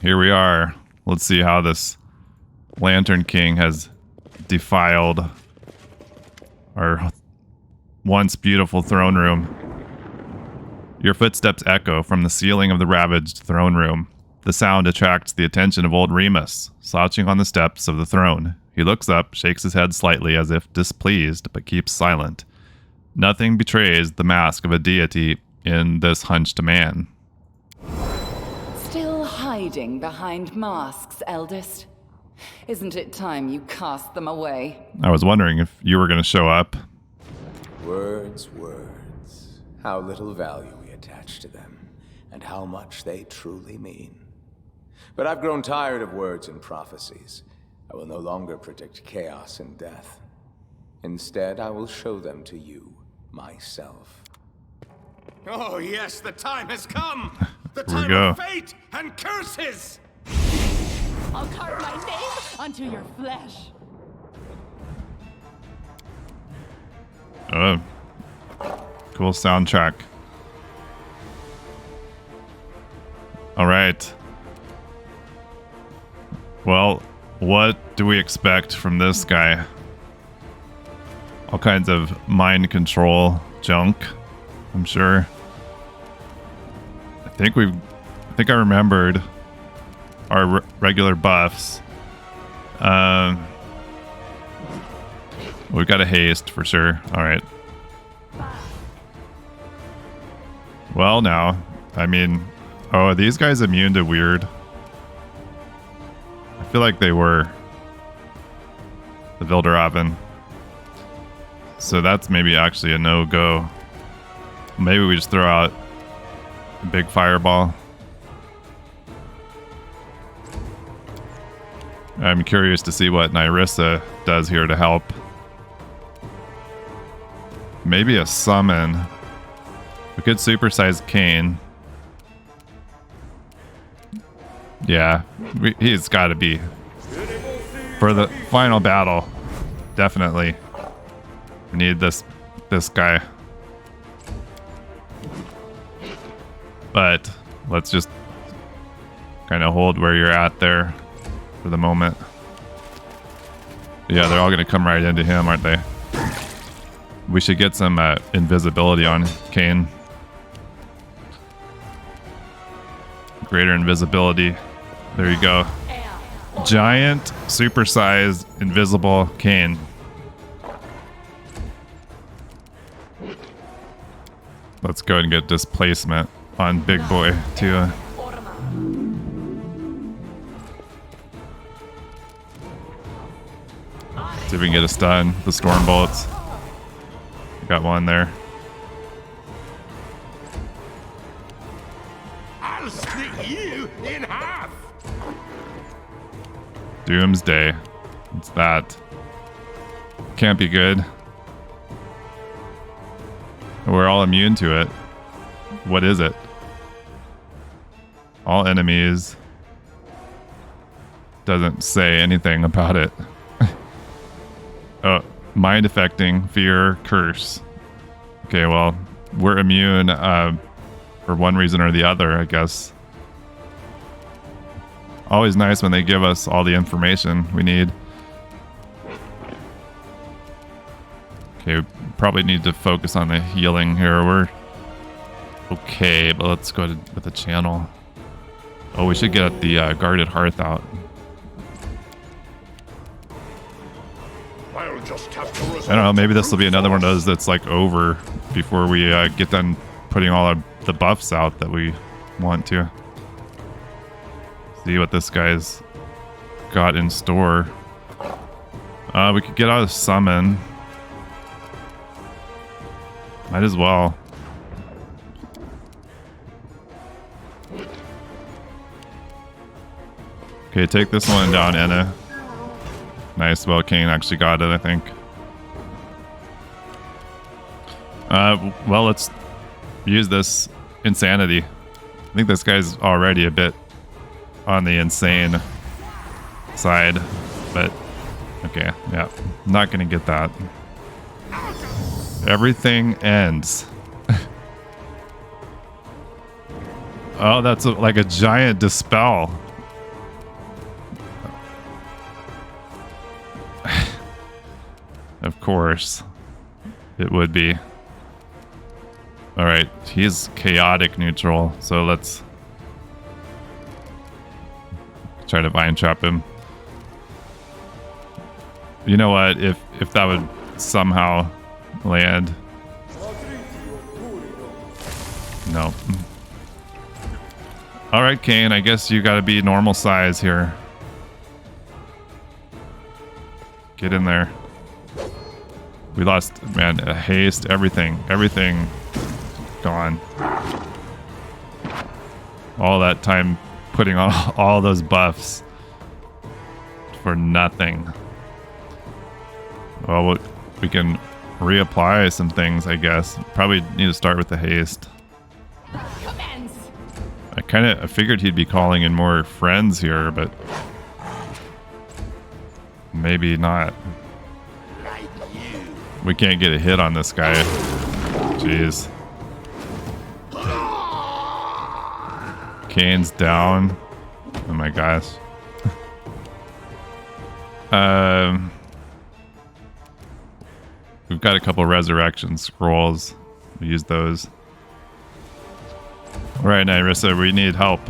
Here we are. Let's see how this Lantern King has defiled our once beautiful throne room. Your footsteps echo from the ceiling of the ravaged throne room. The sound attracts the attention of old Remus, slouching on the steps of the throne. He looks up, shakes his head slightly as if displeased, but keeps silent. Nothing betrays the mask of a deity in this hunched man. Still hiding behind masks, eldest? Isn't it time you cast them away? I was wondering if you were going to show up. Words, words. How little value we attach to them, and how much they truly mean. But I've grown tired of words and prophecies. I will no longer predict chaos and death. Instead, I will show them to you, myself. Oh yes, the time has come! The Here we time go. of fate and curses! I'll carve my name onto your flesh. Oh, cool soundtrack. All right. Well, what do we expect from this guy? All kinds of mind control junk, I'm sure. I think I remembered our regular buffs. We've got a haste for sure. All right. Well, now, I mean, oh, are these guys immune to weird? I feel like they were. The Vilderhaven. So that's maybe actually a no-go. Maybe we just throw out a big fireball. I'm curious to see what Nyrissa does here to help. Maybe a summon. We could supersize Kane. Yeah, he's got to be for the final battle. Definitely, we need this guy. But let's just kind of hold where you're at there for the moment. Yeah, they're all going to come right into him, aren't they? We should get some invisibility on Kane. Greater invisibility. There you go. Giant, supersized, invisible Kane. Let's go and get displacement on Big Boy, too. See if we can get a stun. The storm bullets. Got one there. I'll split you in half! Doomsday. What's that? Can't be good. We're all immune to it. What is it? All enemies. Doesn't say anything about it. Oh, mind affecting, fear, curse. Okay, well, we're immune for one reason or the other, I guess. Always nice when they give us all the information we need. Okay, we probably need to focus on the healing here. We're okay, but let's go with the channel. Oh, we should get the guarded hearth out. I'll just have to I don't know, maybe this will be another one of those that's like over before we get done putting all of the buffs out that we want to. See what this guy's got in store. We could get out of summon. Might as well. Okay, take this one down, Enna. Nice. Well, Kane actually got it, I think. Well, let's use this insanity. I think this guy's already a bit on the insane side, but okay, yeah. Not gonna get that. Everything ends. Oh, that's like a giant dispel. Of course. It would be. Alright, he's chaotic neutral, so let's try to vine trap him. You know what? If that would somehow land. No. Alright, Kane, I guess you gotta be normal size here. Get in there. We lost, man, a haste, everything gone. All that time putting on all those buffs for nothing. Well, we can reapply some things, I guess. Probably need to start with the haste. I figured he'd be calling in more friends here, but maybe not. We can't get a hit on this guy. Jeez. Kane's down. Oh my gosh. We've got a couple resurrection scrolls. We'll use those. Alright, Nyrissa, we need help.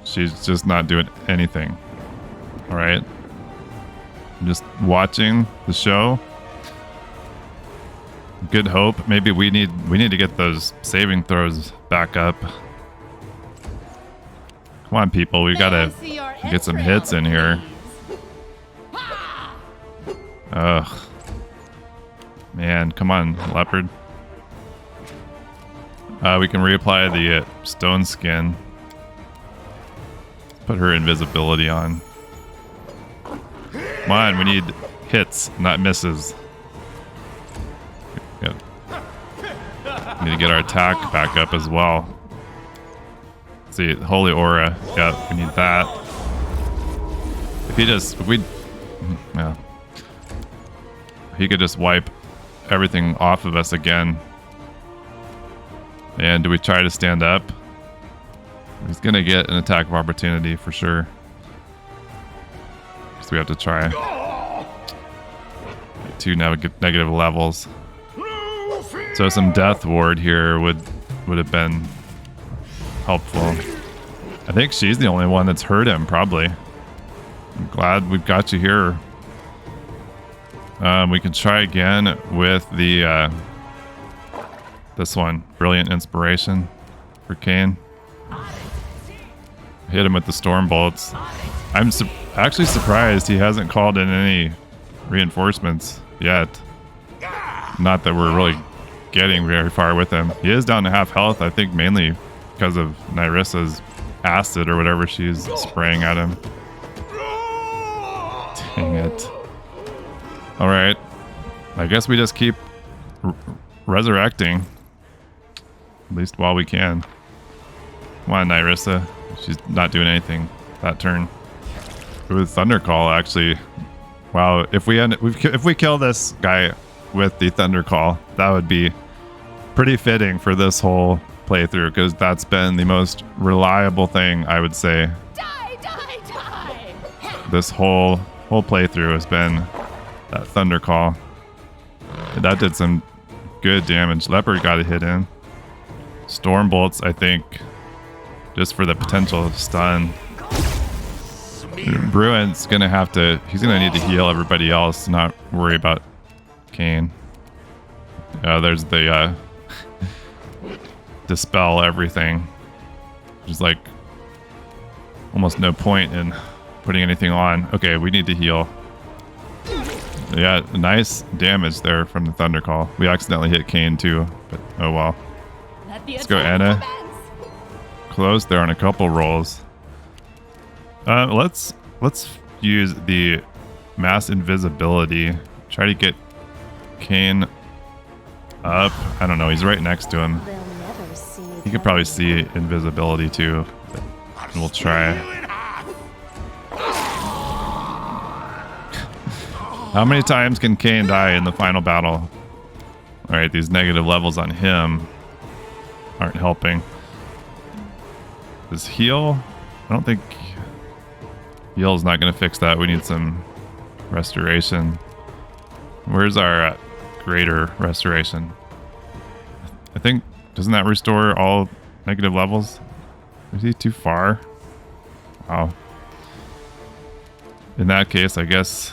She's just not doing anything. Alright. I'm just watching the show. Good hope. Maybe we need to get those saving throws back up. Come on, people. We gotta get some hits in here. Ugh. Man, come on, leopard. We can reapply the stone skin. Put her invisibility on. Come on, we need hits, not misses. Good. We need to get our attack back up as well. Let's see, Holy Aura. Yeah, we need that. He could just wipe everything off of us again. And do we try to stand up? He's gonna get an attack of opportunity for sure. So we have to try. 2 negative levels. So some death ward here would have been helpful. I think she's the only one that's hurt him, probably. I'm glad we've got you here. We can try again with the this one, Brilliant Inspiration for Kane. Hit him with the storm bolts. I'm actually surprised he hasn't called in any reinforcements yet. Not that we're really getting very far with him. He is down to half health, I think mainly because of Nyrissa's acid or whatever she's spraying at him. Dang it. Alright. I guess we just keep resurrecting. At least while we can. Come on, Nyrissa. She's not doing anything that turn. With Thunder Call, actually. Wow, if we kill this guy with the Thunder Call, that would be pretty fitting for this whole playthrough, because that's been the most reliable thing, I would say. Die! This whole playthrough has been that Thunder Call. That did some good damage. Leopard got a hit in. Storm bolts, I think, just for the potential stun. Bruin's gonna have to. He's gonna need to heal everybody else, not worry about Kane. There's the dispel everything. There's like almost no point in putting anything on. Okay, we need to heal. Yeah, nice damage there from the Thunder Call. We accidentally hit Kane too, but oh well. Let's go, Anna. Close there on a couple rolls. Let's use the mass invisibility. Try to get Kane up. I don't know. He's right next to him. He could probably see invisibility too. But we'll try. How many times can Kane die in the final battle? All right, these negative levels on him aren't helping. Does heal? I don't think heal's not going to fix that. We need some Restoration. Where's our greater restoration? I think, doesn't that restore all negative levels? Is he too far? Wow. In that case, I guess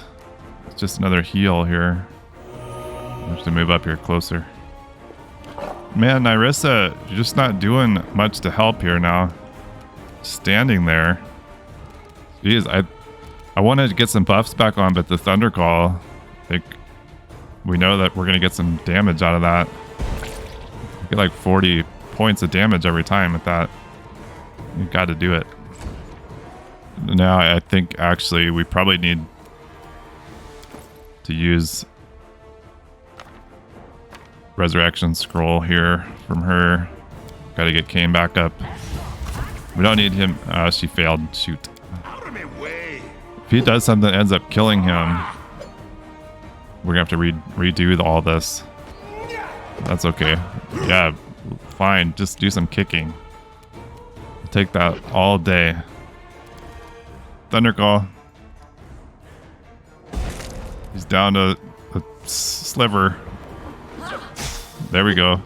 it's just another heal here. I have to move up here closer. Man, Nyrissa, you're just not doing much to help here now. Standing there. Jeez, I wanted to get some buffs back on, but the Thunder Call, I think we know that we're going to get some damage out of that. Get like 40 points of damage every time with that. You got to do it. Now I think actually we probably need to use Resurrection Scroll here from her. Got to get Kane back up. We don't need him. She failed. Shoot. If he does something that ends up killing him, we're gonna have to redo all this. That's okay. Yeah, fine. Just do some kicking. I'll take that all day. Thundercall. He's down to a sliver. There we go.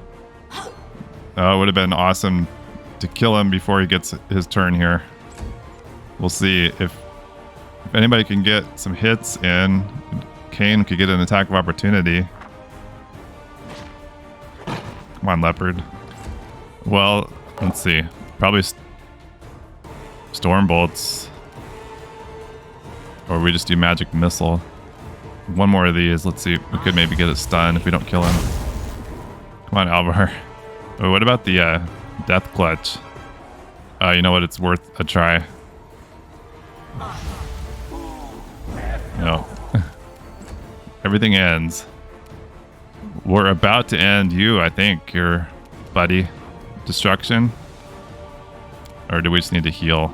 It would have been awesome to kill him before he gets his turn here. We'll see if anybody can get some hits in. Kane could get an attack of opportunity. Come on, Leopard. Well, let's see. Probably Storm Bolts. Or we just do Magic Missile. One more of these. Let's see. We could maybe get a stun if we don't kill him. Come on, Alvar. Oh, what about the Death Clutch? You know what? It's worth a try. No. Everything ends. We're about to end you, I think, your buddy. Destruction. Or do we just need to heal?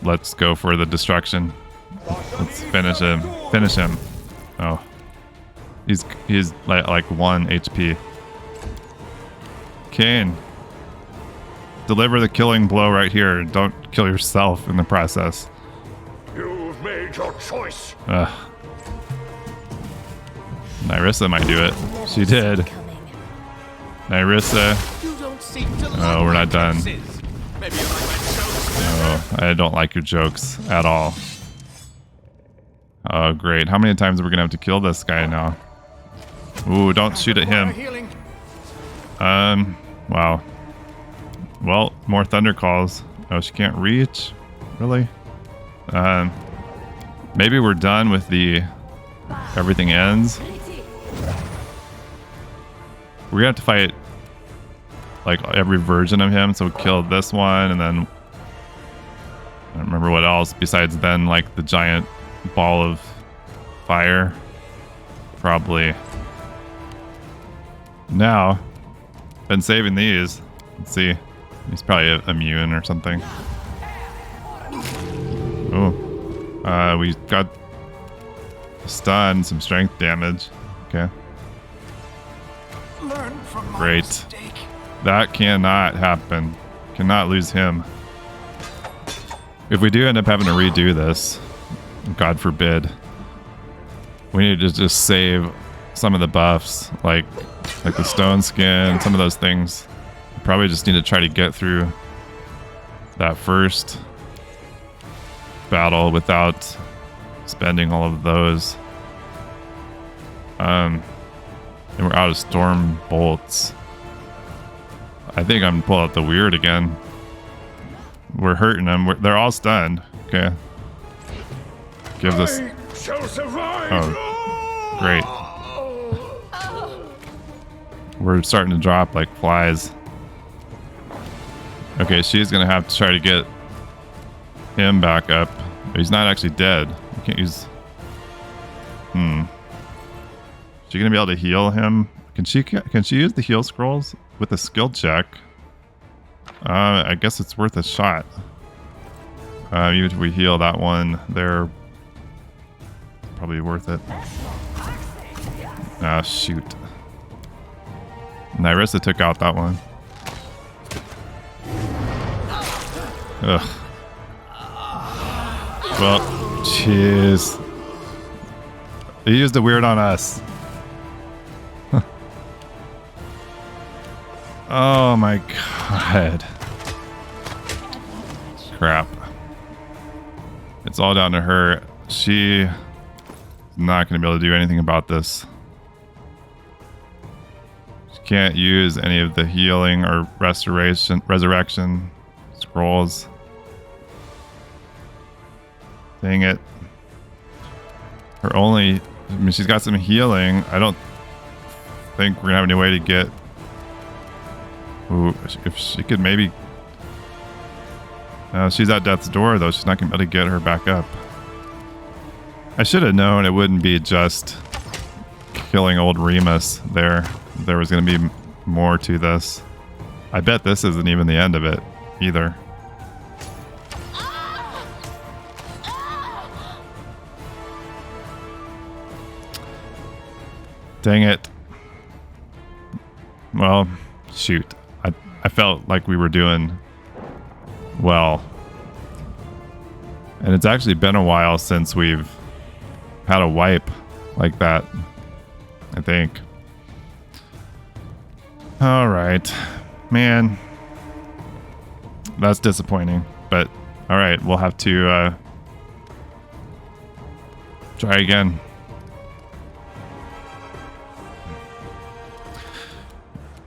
Let's go for the destruction. Let's finish him. Finish him. Oh. He's like 1 HP. Kane. Deliver the killing blow right here. Don't kill yourself in the process. You've made your choice. Nyrissa might do it. She did. Nyrissa. Oh, we're not done. Oh, I don't like your jokes at all. Oh, great. How many times are we going to have to kill this guy now? Ooh, don't shoot at him. Wow. Well, more thunder calls. Oh, she can't reach? Really? Maybe we're done with the everything ends. We're gonna have to fight like every version of him, so we killed this one, and then I don't remember what else besides then like the giant ball of fire. Probably. Now, been saving these. Let's see. He's probably immune or something. Oh. We got stun, some strength damage. Okay. Great. That cannot happen. Cannot lose him. If we do end up having to redo this, God forbid, we need to just save some of the buffs, like the stone skin, some of those things. Probably just need to try to get through that first battle without spending all of those. And we're out of storm bolts. I think I'm gonna pull out the weird again. We're hurting them. They're all stunned. Okay. Give this. Oh, great. We're starting to drop like flies. Okay, she's gonna have to try to get him back up. He's not actually dead. We can't use. Is she gonna be able to heal him? Can she use the heal scrolls with a skill check? I guess it's worth a shot. Even if we heal that one, they're probably worth it. Ah, shoot. Nyrissa took out that one. Ugh. Well, jeez. He used the weird on us. Oh my god. Crap. It's all down to her. She's not going to be able to do anything about this. She can't use any of the healing or resurrection scrolls. Dang it. Her only... I mean, she's got some healing. I don't think we're going to have any way to get... Ooh, if she could maybe... she's at death's door, though. She's not going to be able to get her back up. I should have known it wouldn't be just killing old Remus there. There was going to be more to this. I bet this isn't even the end of it, either. Dang it. Well, shoot. I felt like we were doing well. And it's actually been a while since we've had a wipe like that, I think. Alright. Man. That's disappointing. But, alright, we'll have to try again.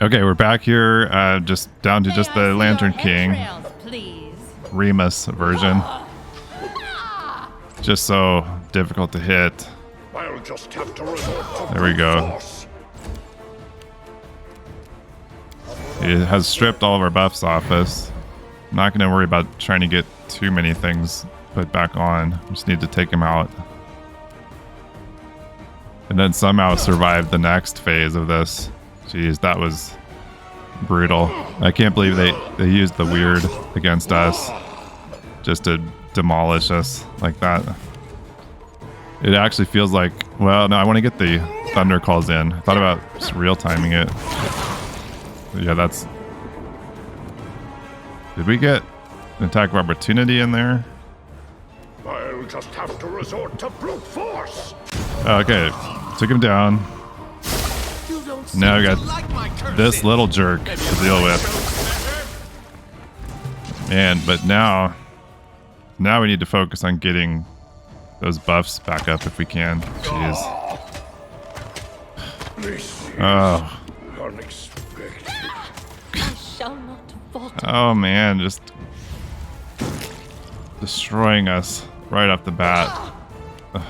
Okay, we're back here, just down to just the Lantern King. Remus version. Just so difficult to hit. I'll just have to resort to There we go. force. It has stripped all of our buffs off us. I'm not going to worry about trying to get too many things put back on. Just need to take him out. And then somehow survive the next phase of this. Jeez, that was brutal. I can't believe they used the weird against us just to demolish us like that. It actually feels like, well, no, I want to get the thunder calls in. I thought about just real timing it. But yeah, that's... Did we get an attack of opportunity in there? I'll just have to resort to brute force. Okay, took him down. Now we got this little jerk to deal with. Man, but now we need to focus on getting those buffs back up if we can. Jeez. This is Oh. unexpected. I shall not falter. Oh man, just destroying us right off the bat. Ugh.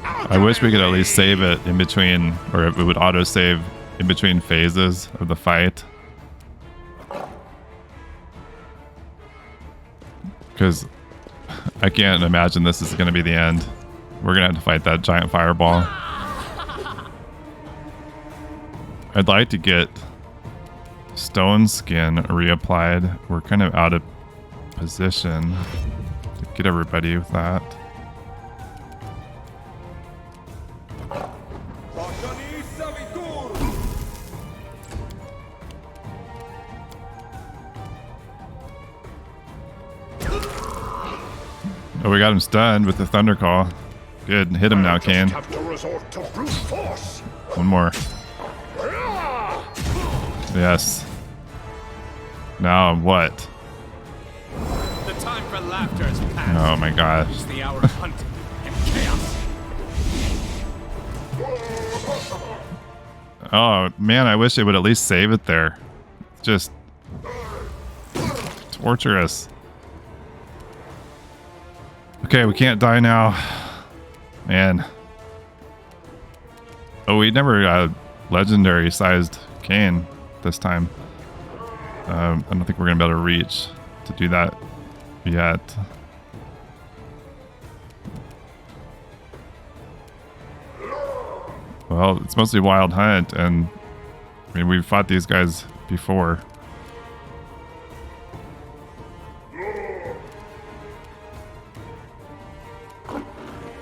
I wish we could at least save it in between, or it would auto save in between phases of the fight. Because I can't imagine this is going to be the end. We're going to have to fight that giant fireball. I'd like to get stone skin reapplied. We're kind of out of position to get everybody with that. Oh, we got him stunned with the thunder call. Good, hit him now, Kane. Have to resort to brute force. One more. Yes. Now what? The time for laughter has passed. Oh my gosh. It's the hour of hunting and chaos. Oh man, I wish it would at least save it there. Just torturous. Okay, we can't die now. Man. Oh, we never got a legendary sized cane this time. I don't think we're gonna be able to reach to do that yet. Well, it's mostly Wild Hunt, and I mean, we've fought these guys before.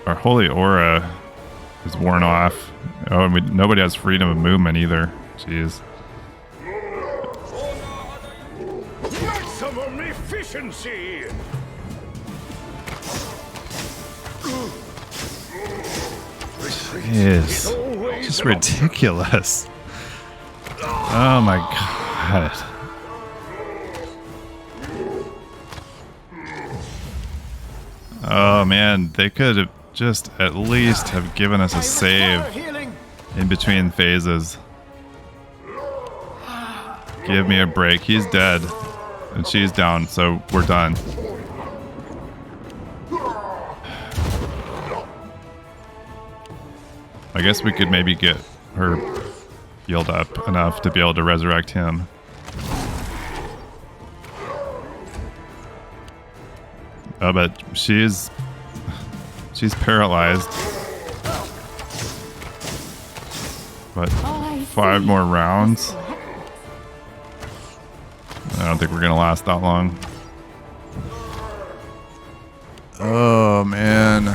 Our holy aura is worn off. Oh, and nobody has freedom of movement either. Jeez. Maximum efficiency. is just ridiculous. Oh my god. Oh man, they could have just at least have given us a save in between phases. Give me a break. He's dead. And she's down, so we're done. I guess we could maybe get her healed up enough to be able to resurrect him. Oh, but she's paralyzed. But 5 more rounds. I don't think we're gonna last that long. Oh man.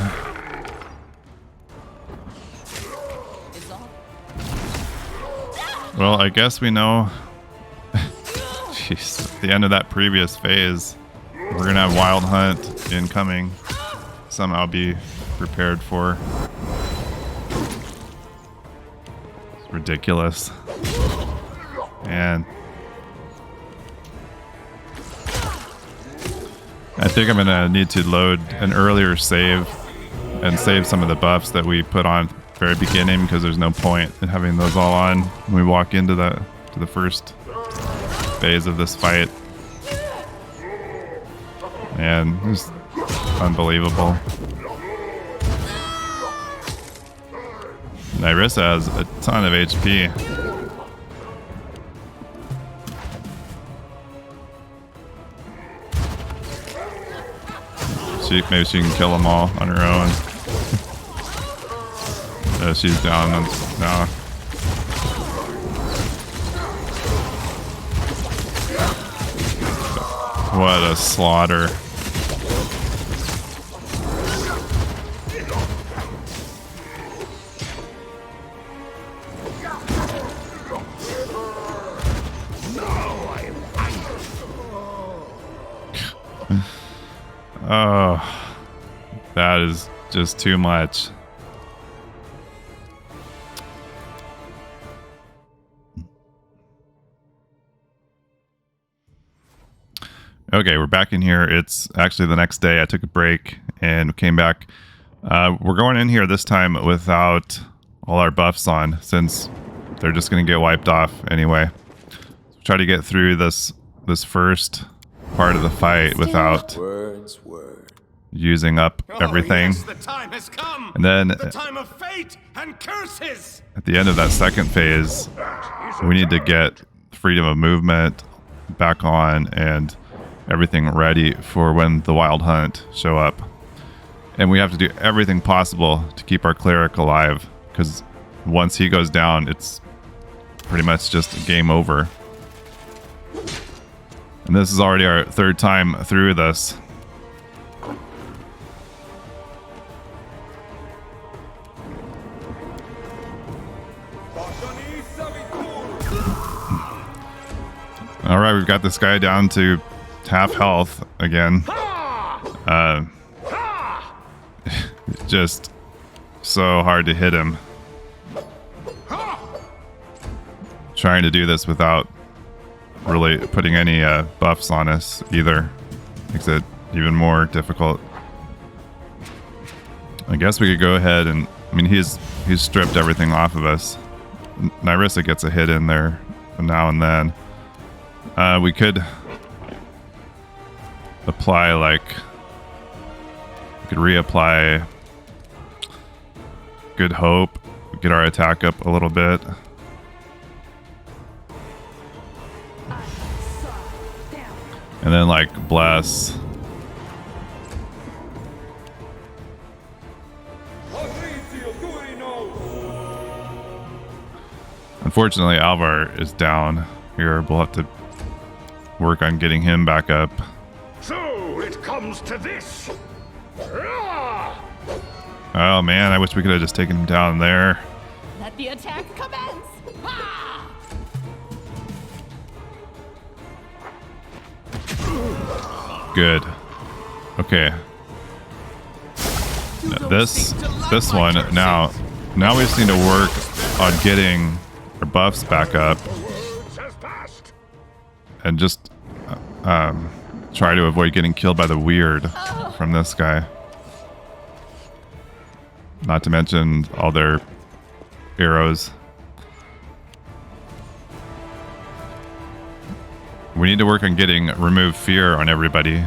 Well, I guess we know. Jeez, at the end of that previous phase, we're gonna have Wild Hunt incoming. Somehow be prepared for. It's ridiculous. And I think I'm gonna need to load an earlier save and save some of the buffs that we put on at the very beginning, because there's no point in having those all on when we walk into the first phase of this fight. And it's unbelievable. Nyrissa has a ton of HP. Maybe she can kill them all on her own. She's down now. What a slaughter. Oh, that is just too much. Okay, we're back in here. It's actually the next day. I took a break and came back. We're going in here this time without all our buffs on, since they're just going to get wiped off anyway. Try to get through this first part of the fight without using up everything. Yes, the time has come. And then the time of fate and curses. At the end of that second phase, we need to get freedom of movement back on and everything ready for when the Wild Hunt show up. And we have to do everything possible to keep our cleric alive, because once he goes down, it's pretty much just game over. And this is already our 3rd time through this. All right, we've got this guy down to half health again. Just so hard to hit him. Trying to do this without really putting any buffs on us either makes it even more difficult. I guess we could go ahead and, I mean, he's stripped everything off of us. Nyrissa gets a hit in there now and then. We could apply, like, we could reapply Good Hope, get our attack up a little bit. And then, like, Bless. Unfortunately, Alvar is down here. We'll have to work on getting him back up. So it comes to this. Oh man, I wish we could have just taken him down there. Let the attack commence. Ha! Good. Okay. Now, this one now Now we just need to work on getting our buffs back up Words has passed. and just try to avoid getting killed by the weird from this guy. Not to mention all their arrows. We need to work on getting remove fear on everybody.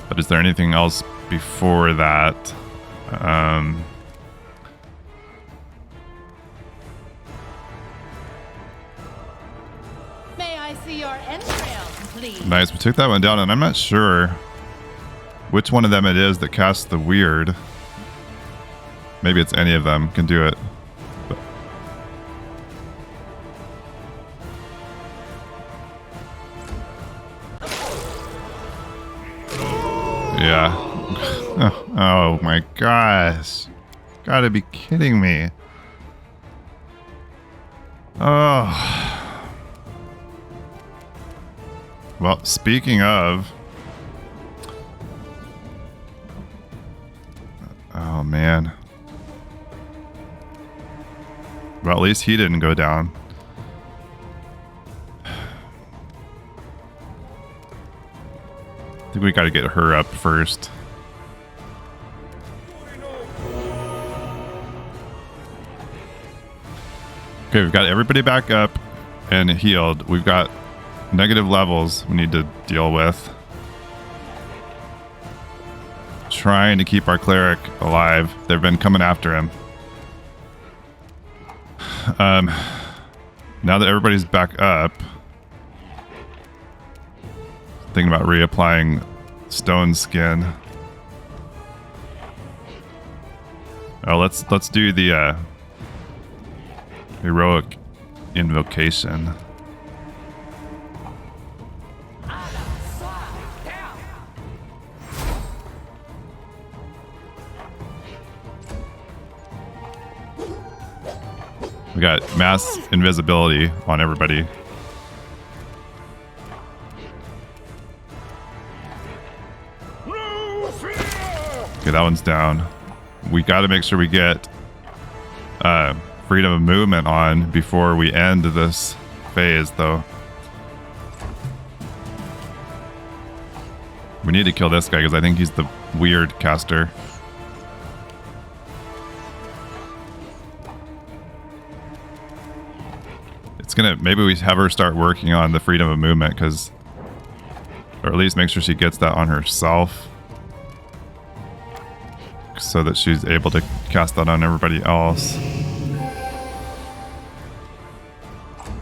But is there anything else before that? May I see your entrails, please? Nice, we took that one down, and I'm not sure which one of them it is that casts the weird. Maybe it's any of them can do it. But yeah. Oh my gosh. Gotta be kidding me. Oh. Well, speaking of... Oh, man. Well, at least he didn't go down. I think we gotta get her up first. Okay, we've got everybody back up and healed. We've got negative levels we need to deal with. Trying to keep our cleric alive. They've been coming after him. Now that everybody's back up, thinking about reapplying stone skin. Oh, let's do the heroic invocation. We got mass invisibility on everybody. Okay, that one's down. We got to make sure we get freedom of movement on before we end this phase, though. We need to kill this guy because I think he's the weird caster. Maybe we have her start working on the freedom of movement, because, or at least make sure she gets that on herself, so that she's able to cast that on everybody else.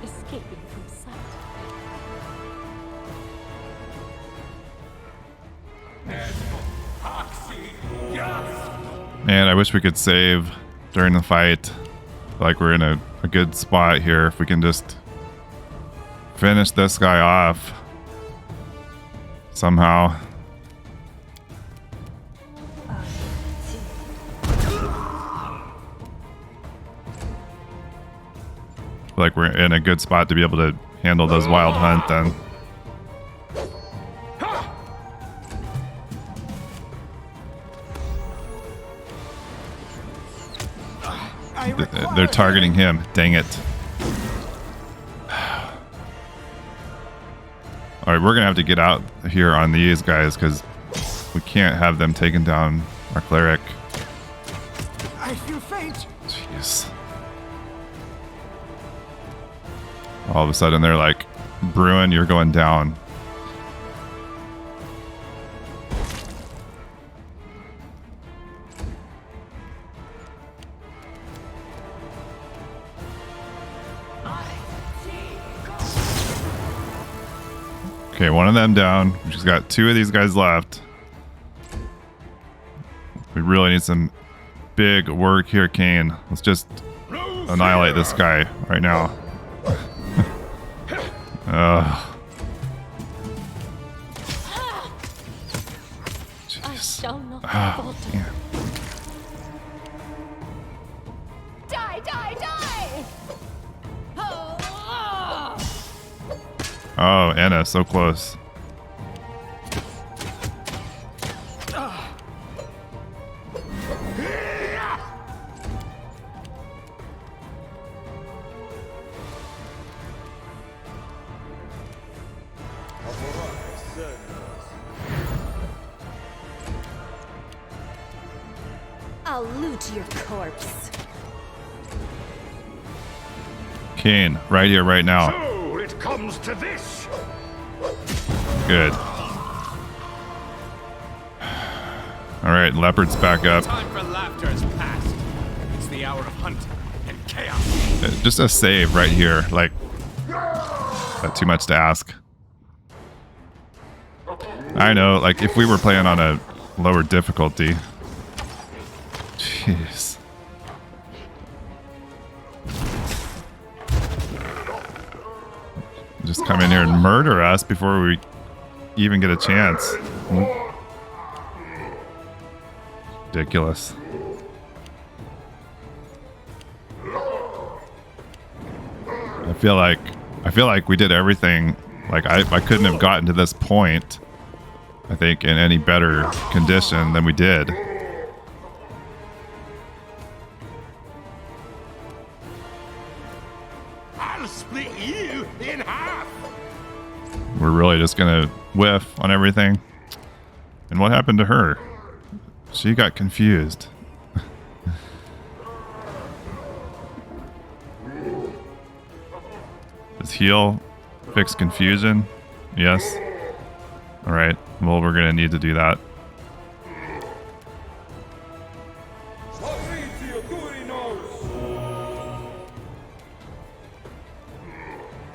Escaping from sight. Man, I wish we could save during the fight. Like we're in a good spot here. If we can just finish this guy off somehow. Like we're in a good spot to be able to handle those wild hunt then. They're targeting him. Dang it. Alright, we're gonna have to get out here on these guys because we can't have them taking down our cleric. I feel faint. Jeez. All of a sudden they're like, Bruin, you're going down. Okay, one of them down. We just got two of these guys left. We really need some big work here, Kane. Let's just annihilate this guy right now. I shall not Oh, falter. man. Die, die, die! Oh, Oh, Anna, so close. I'll loot your corpse. Kane, right here, right now. So it comes to this. Good. All right, leopard's back up. Time for laughter is past. It's the hour of hunting and chaos. Just a save right here. Like, not too much to ask. I know, like, if we were playing on a lower difficulty. Jeez. Just come in here and murder us before we even get a chance. Ridiculous. I feel like we did everything. Like I couldn't have gotten to this point, I think, in any better condition than we did. I'll split you in half. We're really just gonna whiff on everything. And what happened to her? She got confused. Does heal fix confusion? Yes. Alright, well, we're gonna need to do that.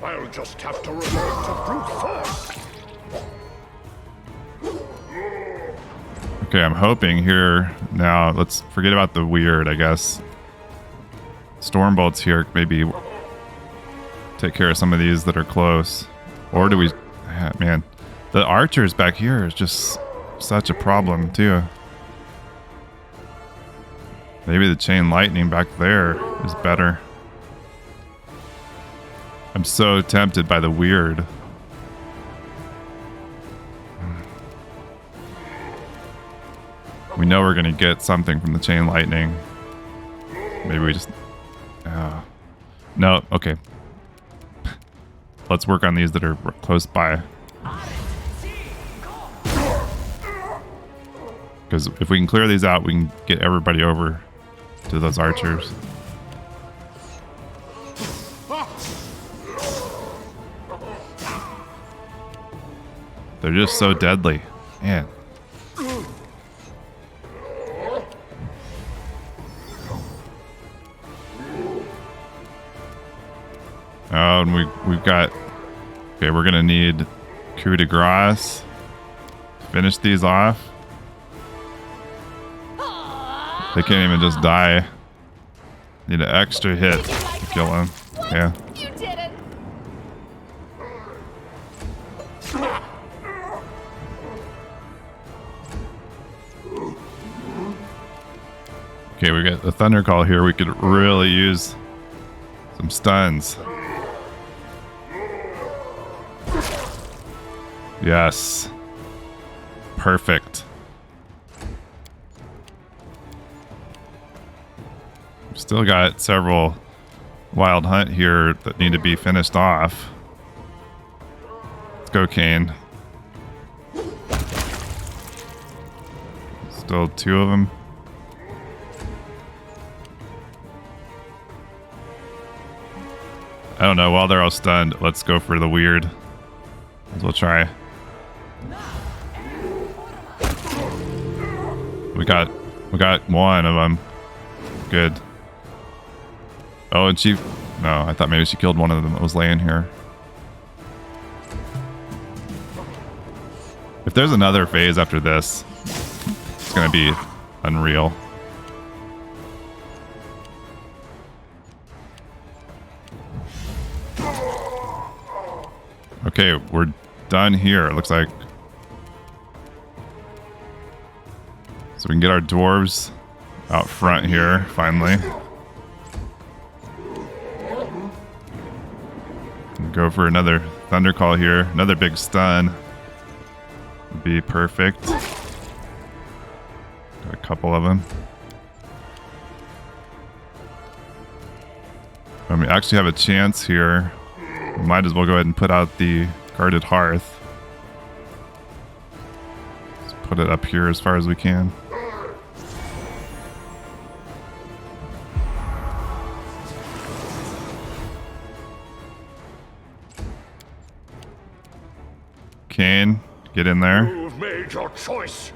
I'll just have to resort to brute force. Okay, I'm hoping here now. Let's forget about the weird, I guess. Stormbolts here, maybe take care of some of these that are close. Or do we... Man, the archers back here is just such a problem, too. Maybe the chain lightning back there is better. I'm so tempted by the weird. We know we're going to get something from the chain lightning. Maybe we just... no, okay. Let's work on these that are close by. Because if we can clear these out, we can get everybody over to those archers. They're just so deadly. Man. Oh, and we've got... Okay, we're going to need coup de grace. Finish these off. They can't even just die. Need an extra hit to kill him. Yeah. You did it. Okay, we got the thunder call here. We could really use some stuns. Yes. Perfect. We've still got several wild hunt here that need to be finished off. Let's go, Kane. Still two of them. I don't know. While they're all stunned, let's go for the weird. Might as well try. We got one of them. Good. Oh, and she... No, I thought maybe she killed one of them that was laying here. If there's another phase after this, it's gonna be unreal. Okay, we're done here. It looks like. So we can get our dwarves out front here, finally. And go for another thunder call here. Another big stun. Would be perfect. Got a couple of them. And we actually have a chance here. We might as well go ahead and put out the guarded hearth. Let's put it up here as far as we can. Kane, get in there. You've made your choice.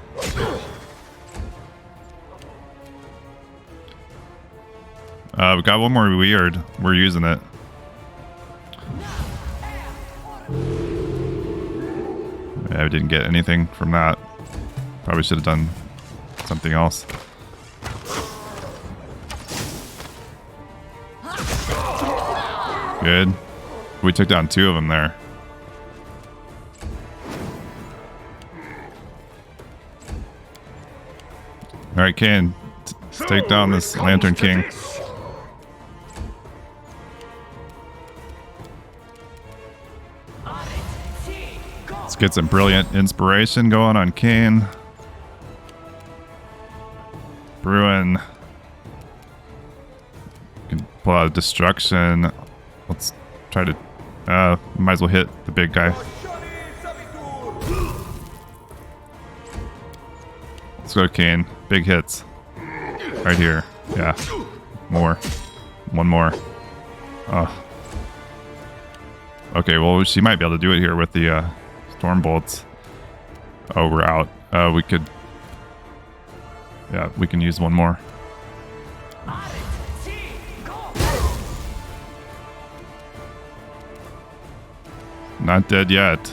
We got one more weird. We're using it. Yeah, we didn't get anything from that. Probably should have done something else. Good. We took down 2 of them there. Alright, Kane. Let's take down this Lantern King. Let's get some brilliant inspiration going on Kane. Bruin. Can pull out destruction. Let's try to... might as well hit the big guy. Let's go, Kane. Big hits. Right here. Yeah. More. One more. Oh. Okay, well, she might be able to do it here with the storm bolts. Oh, we're out. We could... Yeah, we can use one more. Not dead yet.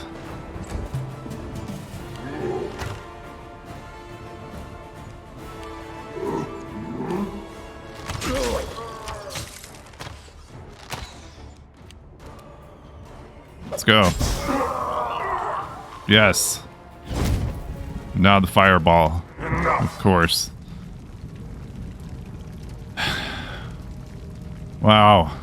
Let's go. Yes. Now the fireball. Of course. Wow.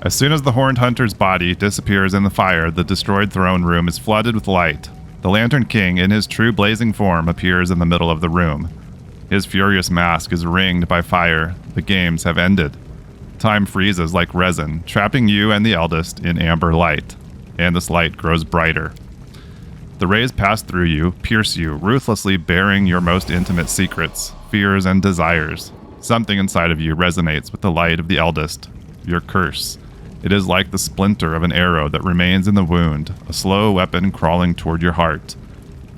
As soon as the Horned Hunter's body disappears in the fire, the destroyed throne room is flooded with light. The Lantern King, in his true blazing form, appears in the middle of the room. His furious mask is ringed by fire. The games have ended. Time freezes like resin, trapping you and the eldest in amber light. And this light grows brighter. The rays pass through you, pierce you, ruthlessly bearing your most intimate secrets, fears, and desires. Something inside of you resonates with the light of the eldest, your curse. It is like the splinter of an arrow that remains in the wound, a slow weapon crawling toward your heart.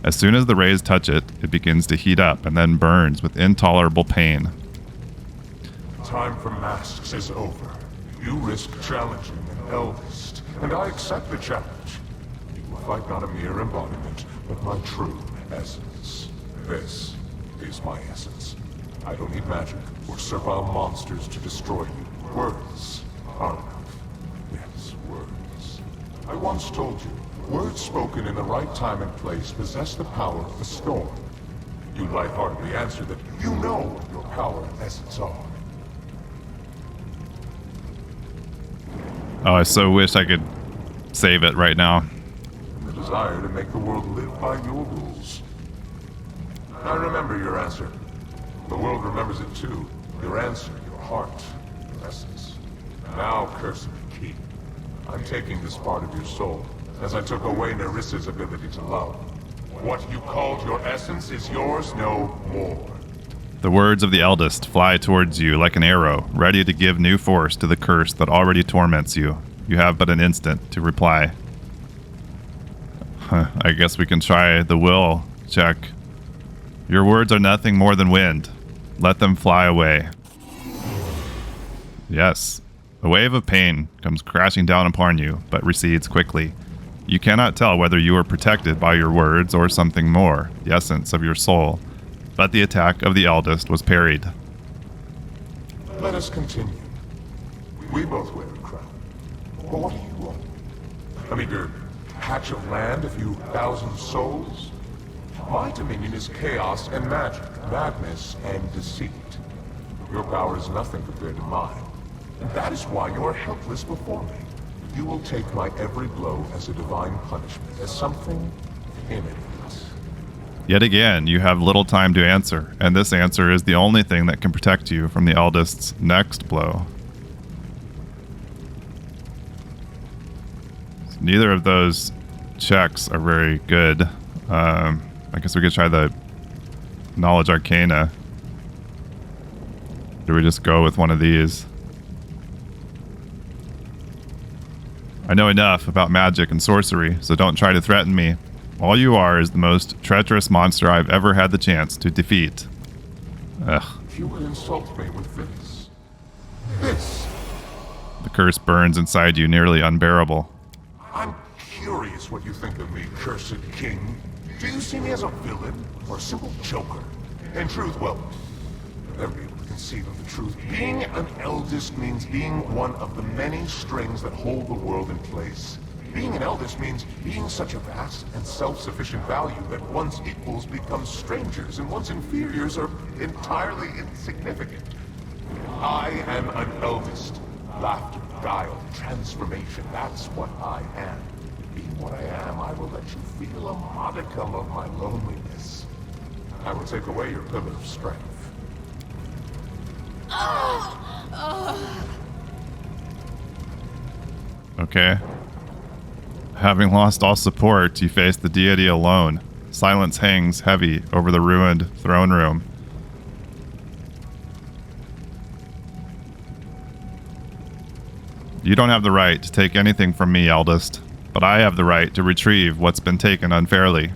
As soon as the rays touch it, it begins to heat up and then burns with intolerable pain. Time for masks is over. You risk challenging an eldest, and I accept the challenge. You will fight not a mere embodiment, but my true essence. This is my essence. I don't need magic or servile monsters to destroy you. Words are enough. Yes, words. I once told you, words spoken in the right time and place possess the power of the storm. You lightheartedly answer that you know what your power and essence are. Oh, I so wish I could save it right now. The desire to make the world live by your rules. I remember your answer. The world remembers it too. Your answer, your heart, your essence. Now, cursed King, I'm taking this part of your soul, as I took away Nerissa's ability to love. What you called your essence is yours no more. The words of the eldest fly towards you like an arrow, ready to give new force to the curse that already torments you. You have but an instant to reply. I guess we can try the will check. Your words are nothing more than wind. Let them fly away. Yes. A wave of pain comes crashing down upon you, but recedes quickly. You cannot tell whether you are protected by your words or something more, the essence of your soul. But the attack of the eldest was parried. Let us continue. We both wear a crown. But what do you want? A meager patch of land, a few thousand souls? My dominion is chaos and magic, madness and deceit. Your power is nothing compared to mine. And that is why you are helpless before me. You will take my every blow as a divine punishment, as something imminent. Yet again, you have little time to answer, and this answer is the only thing that can protect you from the eldest's next blow. So neither of those checks are very good. I guess we could try the Knowledge Arcana. Do we just go with one of these? I know enough about magic and sorcery, so don't try to threaten me. All you are is the most treacherous monster I've ever had the chance to defeat. Ugh. If you would insult me with this. The curse burns inside you, nearly unbearable. I'm curious what you think of me, cursed king. Do you see me as a villain or a simple joker? In truth, well, never be able to conceive of the truth. Being an eldest means being one of the many strings that hold the world in place. Being an eldest means being such a vast and self-sufficient value that one's equals become strangers and one's inferiors are entirely insignificant. I am an eldest. Laughter, guile, transformation, that's what I am. Being what I am, I will let you feel a modicum of my loneliness. I will take away your pillar of strength. Okay. Having lost all support, you face the deity alone. Silence hangs heavy over the ruined throne room. You don't have the right to take anything from me, eldest, but I have the right to retrieve what's been taken unfairly.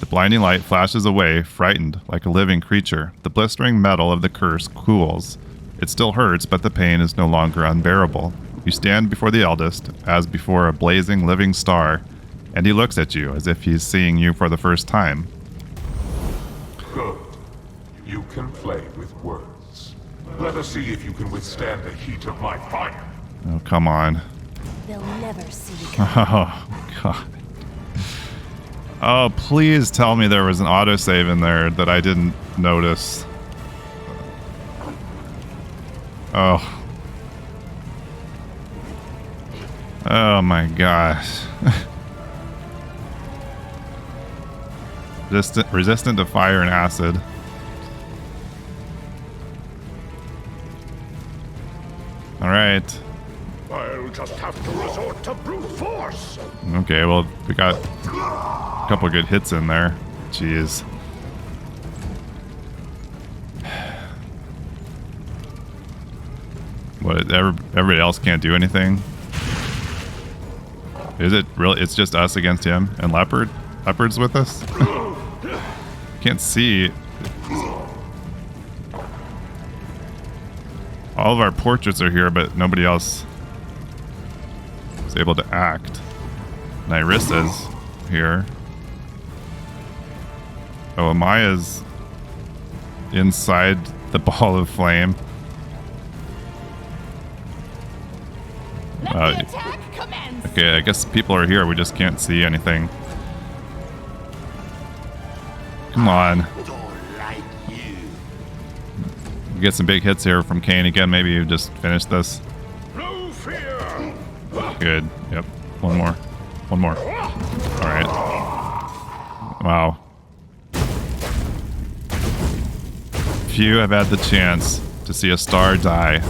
The blinding light flashes away, frightened like a living creature. The blistering metal of the curse cools. It still hurts, but the pain is no longer unbearable. You stand before the eldest, as before a blazing living star, and he looks at you as if he's seeing you for the first time. Good. You can play with words. Let us see if you can withstand the heat of my fire. Oh, come on. They'll never see you. Oh, God. Oh, please tell me there was an autosave in there that I didn't notice. Oh. Oh my gosh. Resistant to fire and acid. Alright. I'll just have to resort to brute force. Okay, well, we got a couple good hits in there. Jeez. What, everybody else can't do anything? Is it really? It's just us against him and Leopard? Leopard's with us? Can't see. All of our portraits are here, but nobody else is able to act. Nyrissa's here. Oh, Amaya's inside the ball of flame. Let the attack commence. Okay, I guess people are here. We just can't see anything. Come on. We get some big hits here from Kane again. Maybe you just finish this. No fear. Good. Yep. One more. One more. All right. Wow. Few have had the chance to see a star die.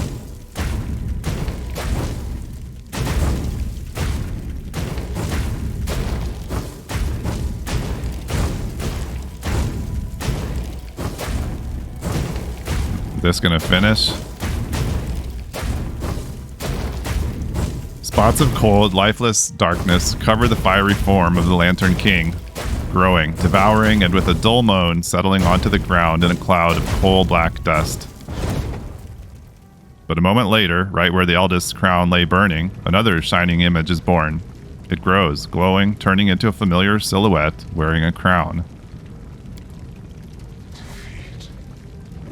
This gonna finish? Spots of cold, lifeless darkness cover the fiery form of the Lantern King, growing, devouring, and with a dull moan settling onto the ground in a cloud of coal black dust. But a moment later, right where the eldest's crown lay burning, another shining image is born. It grows, glowing, turning into a familiar silhouette wearing a crown.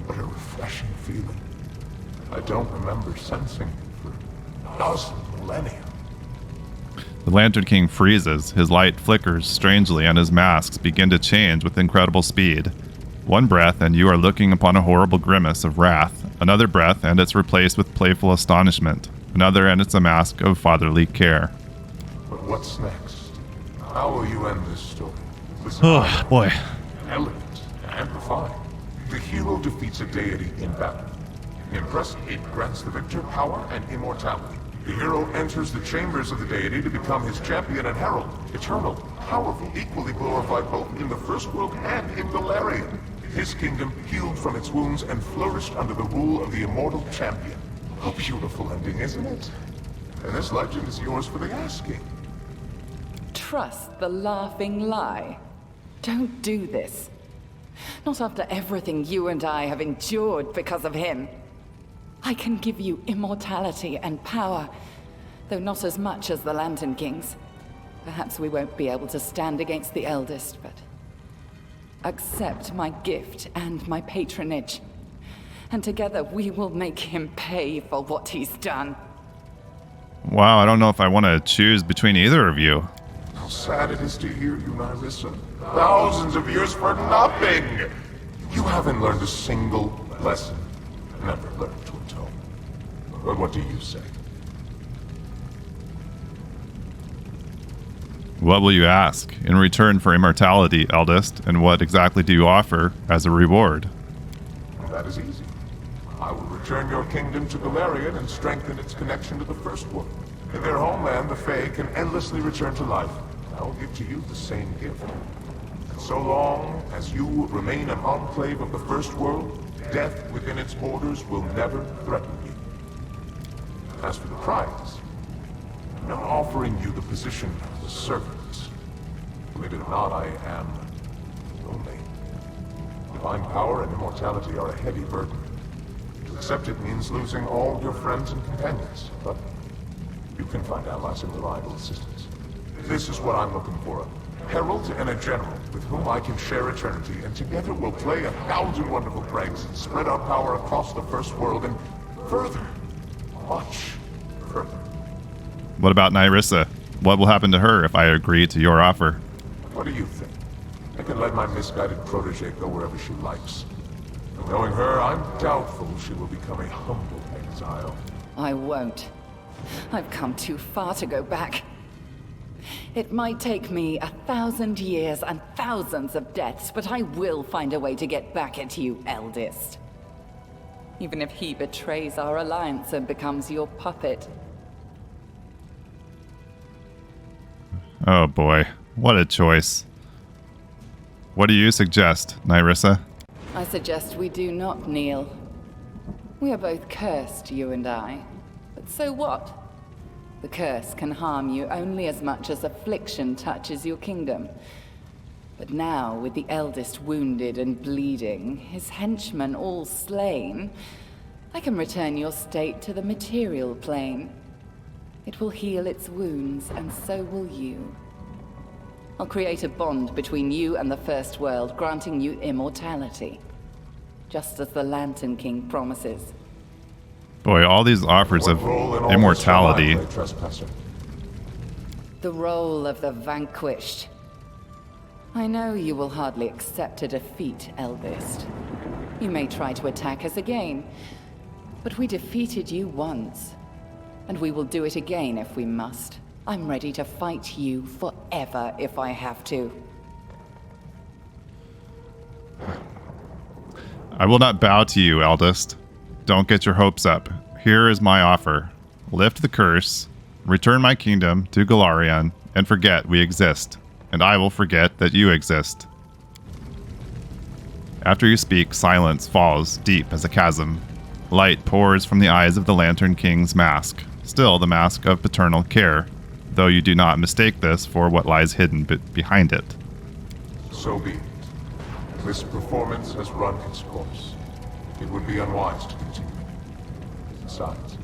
What a refreshing feeling. I don't remember sensing it for dozens of millennia. The Lantern King freezes, his light flickers strangely, and his masks begin to change with incredible speed. One breath, and you are looking upon a horrible grimace of wrath. Another breath, and it's replaced with playful astonishment. Another, and it's a mask of fatherly care. But what's next? How will you end this story? Oh, boy. Elegant and refined. The hero defeats a deity in battle. Impressed, it grants the victor power and immortality. The hero enters the chambers of the deity to become his champion and herald. Eternal, powerful, equally glorified both in the first world and in Valerian. His kingdom healed from its wounds and flourished under the rule of the immortal champion. A beautiful ending, isn't it? and this legend is yours for the asking. Trust the laughing lie. Don't do this. Not after everything you and I have endured because of him. I can give you immortality and power, though not as much as the Lantern Kings. Perhaps we won't be able to stand against the Eldest, but accept my gift and my patronage. And together we will make him pay for what he's done. Wow, I don't know if I want to choose between either of you. How sad it is to hear you, Nyrissa. Thousands of years for nothing! You haven't learned a single lesson. Never learned to atone. But what do you say? What will you ask in return for immortality, Eldest, and what exactly do you offer as a reward? That is easy. I will return your kingdom to Galarian and strengthen its connection to the First World. In their homeland, the Fae can endlessly return to life. I will give to you the same gift. And so long as you remain an enclave of the First World, death within its borders will never threaten you. As for the prize, I'm not offering you the position of a servant. Believe it or not, I am lonely. Divine power and immortality are a heavy burden. To accept it means losing all your friends and companions, but you can find allies and reliable assistance. This is what I'm looking for. A herald and a general with whom I can share eternity, and together we'll play 1,000 wonderful pranks and spread our power across the First World and further, much further. What about Nyrissa? What will happen to her if I agree to your offer? What do you think? I can let my misguided protege go wherever she likes. But knowing her, I'm doubtful she will become a humble exile. I won't. I've come too far to go back. It might take me 1,000 years and thousands of deaths, but I will find a way to get back at you, Eldest. Even if he betrays our alliance and becomes your puppet. Oh boy, what a choice. What do you suggest, Nyrissa? I suggest we do not kneel. We are both cursed, you and I. But so what? The curse can harm you only as much as affliction touches your kingdom. But now, with the Eldest wounded and bleeding, his henchmen all slain, I can return your state to the material plane. It will heal its wounds, and so will you. I'll create a bond between you and the First World, granting you immortality. Just as the Lantern King promises. Boy, all these offers of What role in all immortality. this shall I play, trespasser? The role of the vanquished. I know you will hardly accept a defeat, Eldest. You may try to attack us again, but we defeated you once. And we will do it again if we must. I'm ready to fight you forever if I have to. I will not bow to you, Eldest. Don't get your hopes up. Here is my offer. Lift the curse, return my kingdom to Galarian, and forget we exist. And I will forget that you exist. After you speak, silence falls deep as a chasm. Light pours from the eyes of the Lantern King's mask, still the mask of paternal care, though you do not mistake this for what lies hidden behind it. So be it. This performance has run its course. It would be unwise to continue. Besides,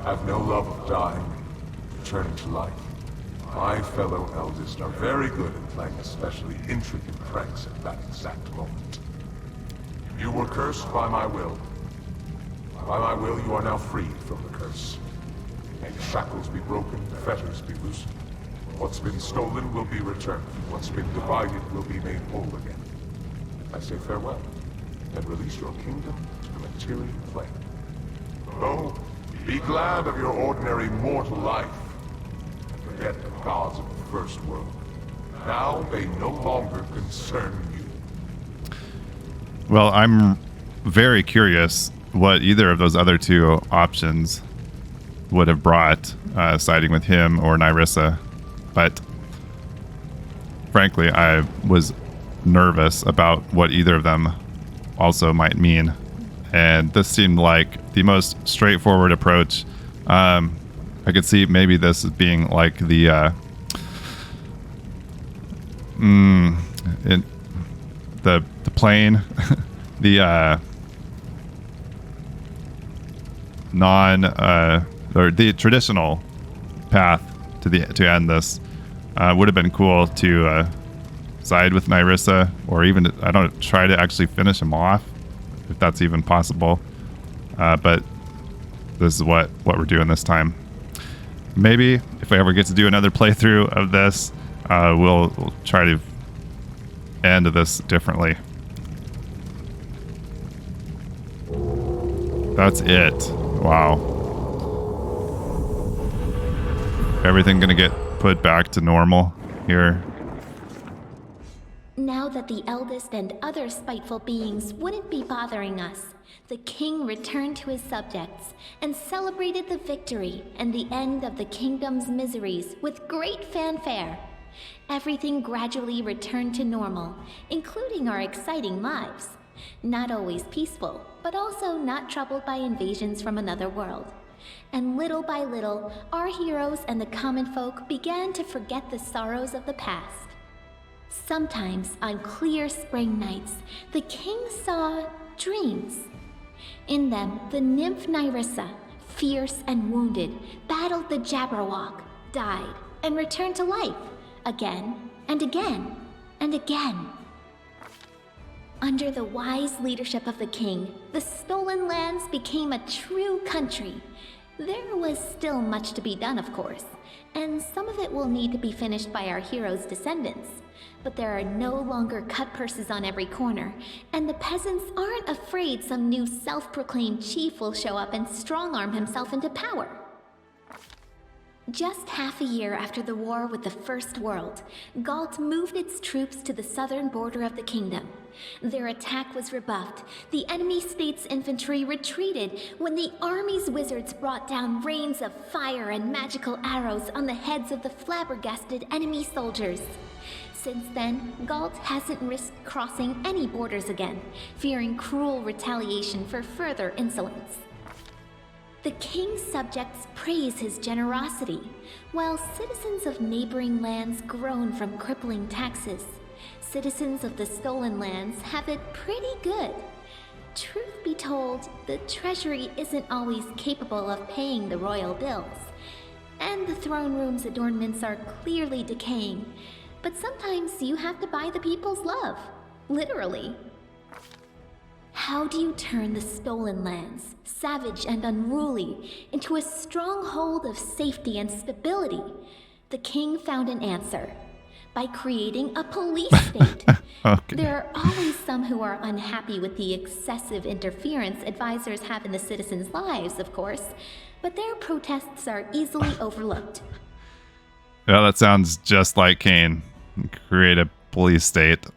I have no love of dying, returning to life. My fellow Eldest are very good at playing especially intricate pranks at that exact moment. You were cursed by my will. By my will, you are now freed from the curse. May the shackles be broken, the fetters be loosened. What's been stolen will be returned. What's been divided will be made whole again. I say farewell, and release your kingdom to the material plane. Go, be glad of your ordinary mortal life, and forget the gods of the First World. Now they no longer concern you. Well, I'm very curious what either of those other two options would have brought, siding with him or Nyrissa. But frankly, I was nervous about what either of them also might mean. And this seemed like the most straightforward approach. I could see maybe this as being like the the plane, the or the traditional path to end this. Would have been cool to side with Nyrissa, or even I don't try to actually finish him off, if that's even possible. But this is what we're doing this time. Maybe if I ever get to do another playthrough of this, we'll try to end this differently. That's it. Wow. Everything gonna get put back to normal here. Now that the eldest and other spiteful beings wouldn't be bothering us, the king returned to his subjects and celebrated the victory and the end of the kingdom's miseries with great fanfare. Everything gradually returned to normal, including our exciting lives. Not always peaceful, but also not troubled by invasions from another world. And little by little, our heroes and the common folk began to forget the sorrows of the past. Sometimes, on clear spring nights, the king saw dreams. In them, the nymph Nyrissa, fierce and wounded, battled the Jabberwock, died, and returned to life, again and again and again. Under the wise leadership of the king, the stolen lands became a true country. There was still much to be done, of course, and some of it will need to be finished by our heroes' descendants. But there are no longer cut purses on every corner, and the peasants aren't afraid some new self-proclaimed chief will show up and strong-arm himself into power. Just half a year after the war with the First World, Galt moved its troops to the southern border of the kingdom. Their attack was rebuffed. The enemy state's infantry retreated when the army's wizards brought down rains of fire and magical arrows on the heads of the flabbergasted enemy soldiers. Since then, Galt hasn't risked crossing any borders again, fearing cruel retaliation for further insolence. The king's subjects praise his generosity, while citizens of neighboring lands groan from crippling taxes. Citizens of the stolen lands have it pretty good. Truth be told, the treasury isn't always capable of paying the royal bills, and the throne room's adornments are clearly decaying. But sometimes you have to buy the people's love, literally. How do you turn the stolen lands, savage and unruly, into a stronghold of safety and stability? The king found an answer. By creating a police state. Okay. There are always some who are unhappy with the excessive interference advisors have in the citizens' lives, of course, but their protests are easily overlooked. Yeah, that sounds just like Kane. Create a police state.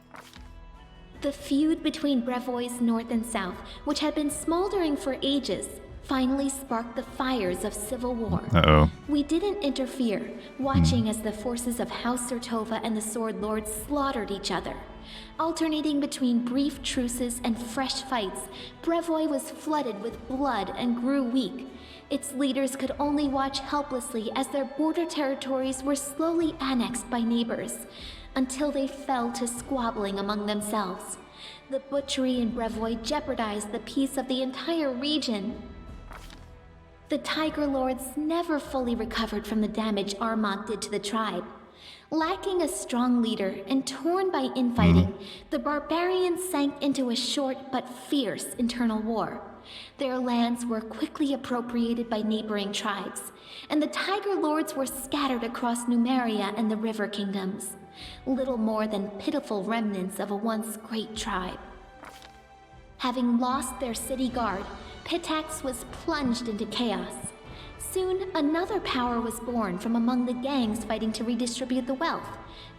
The feud between Brevois North and South, which had been smoldering for ages, finally sparked the fires of civil war. Uh-oh. We didn't interfere, watching as the forces of House Sertova and the Sword Lords slaughtered each other. Alternating between brief truces and fresh fights, Brevois was flooded with blood and grew weak. Its leaders could only watch helplessly as their border territories were slowly annexed by neighbors, until they fell to squabbling among themselves. The butchery in Brevois jeopardized the peace of the entire region. The Tiger Lords never fully recovered from the damage Armagh did to the tribe. Lacking a strong leader and torn by infighting, the barbarians sank into a short but fierce internal war. Their lands were quickly appropriated by neighboring tribes, and the Tiger Lords were scattered across Numeria and the River Kingdoms, little more than pitiful remnants of a once great tribe. Having lost their city guard, Pitax was plunged into chaos. Soon, another power was born from among the gangs fighting to redistribute the wealth,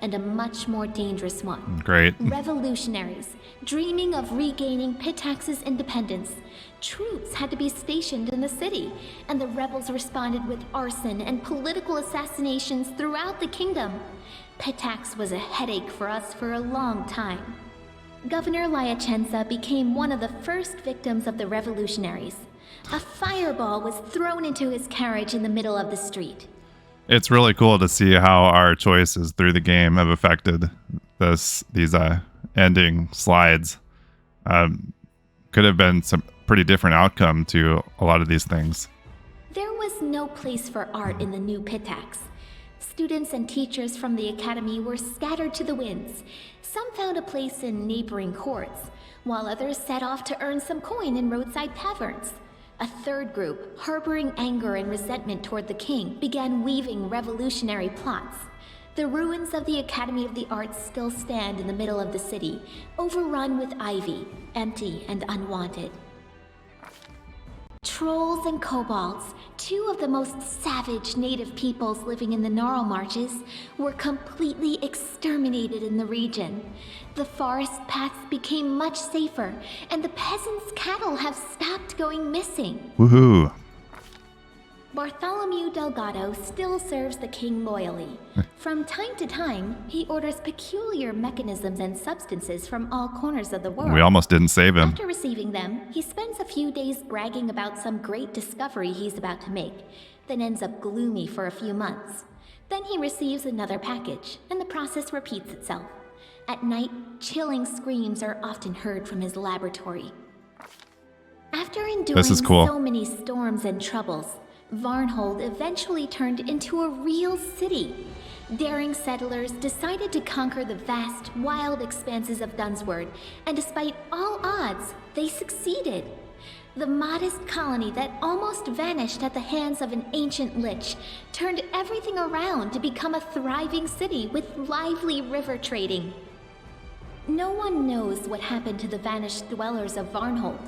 and a much more dangerous one. Great. Revolutionaries, dreaming of regaining Pitax's independence. Troops had to be stationed in the city, and the rebels responded with arson and political assassinations throughout the kingdom. Pitax was a headache for us for a long time. Governor Lyacenza became one of the first victims of the revolutionaries. A fireball was thrown into his carriage in the middle of the street. It's really cool to see how our choices through the game have affected these ending slides. Could have been some pretty different outcome to a lot of these things. There was no place for art in the new Pitax. Students and teachers from the academy were scattered to the winds. Some found a place in neighboring courts, while others set off to earn some coin in roadside taverns. A third group, harboring anger and resentment toward the king, began weaving revolutionary plots. The ruins of the Academy of the Arts still stand in the middle of the city, overrun with ivy, empty and unwanted. Trolls and kobolds, two of the most savage native peoples living in the Gnarl Marches, were completely exterminated in the region. The forest paths became much safer, and the peasants' cattle have stopped going missing. Woohoo! Bartholomew Delgado still serves the king loyally. From time to time, he orders peculiar mechanisms and substances from all corners of the world. We almost didn't save him. After receiving them, he spends a few days bragging about some great discovery he's about to make, then ends up gloomy for a few months. Then he receives another package, and the process repeats itself. At night, chilling screams are often heard from his laboratory. After enduring so many storms and troubles, Varnhold eventually turned into a real city. Daring settlers decided to conquer the vast, wild expanses of Dunsword, and despite all odds, they succeeded. The modest colony that almost vanished at the hands of an ancient lich turned everything around to become a thriving city with lively river trading. No one knows what happened to the vanished dwellers of Varnhold.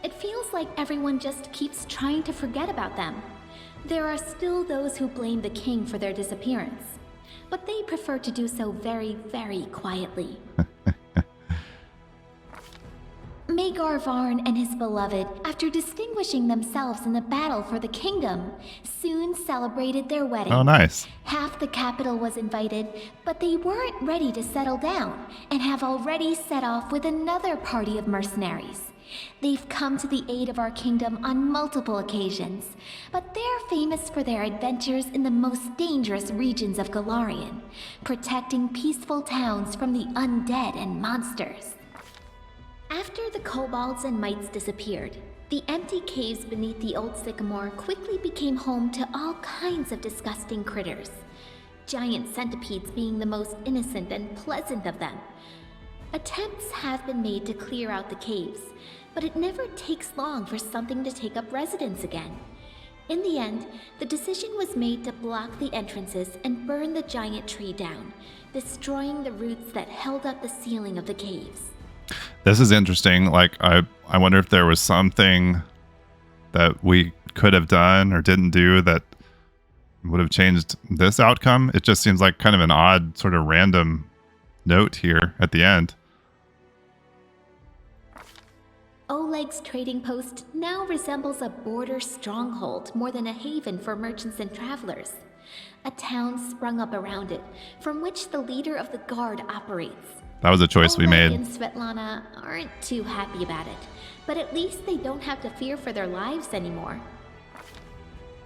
It feels like everyone just keeps trying to forget about them. There are still those who blame the king for their disappearance, but they prefer to do so very, very quietly. Magar Varn and his beloved, after distinguishing themselves in the battle for the kingdom, soon celebrated their wedding. Oh, nice. Half the capital was invited, but they weren't ready to settle down, and have already set off with another party of mercenaries. They've come to the aid of our kingdom on multiple occasions, but they're famous for their adventures in the most dangerous regions of Golarion, protecting peaceful towns from the undead and monsters. After the kobolds and mites disappeared, the empty caves beneath the old sycamore quickly became home to all kinds of disgusting critters, giant centipedes being the most innocent and pleasant of them. Attempts have been made to clear out the caves, but it never takes long for something to take up residence again. In the end, the decision was made to block the entrances and burn the giant tree down, destroying the roots that held up the ceiling of the caves. This is interesting. Like, I wonder if there was something that we could have done or didn't do that would have changed this outcome. It just seems like kind of an odd sort of random note here at the end. Oleg's trading post now resembles a border stronghold more than a haven for merchants and travelers. A town sprung up around it, from which the leader of the guard operates. That was a choice we made. Oleg and Svetlana aren't too happy about it, but at least they don't have to fear for their lives anymore.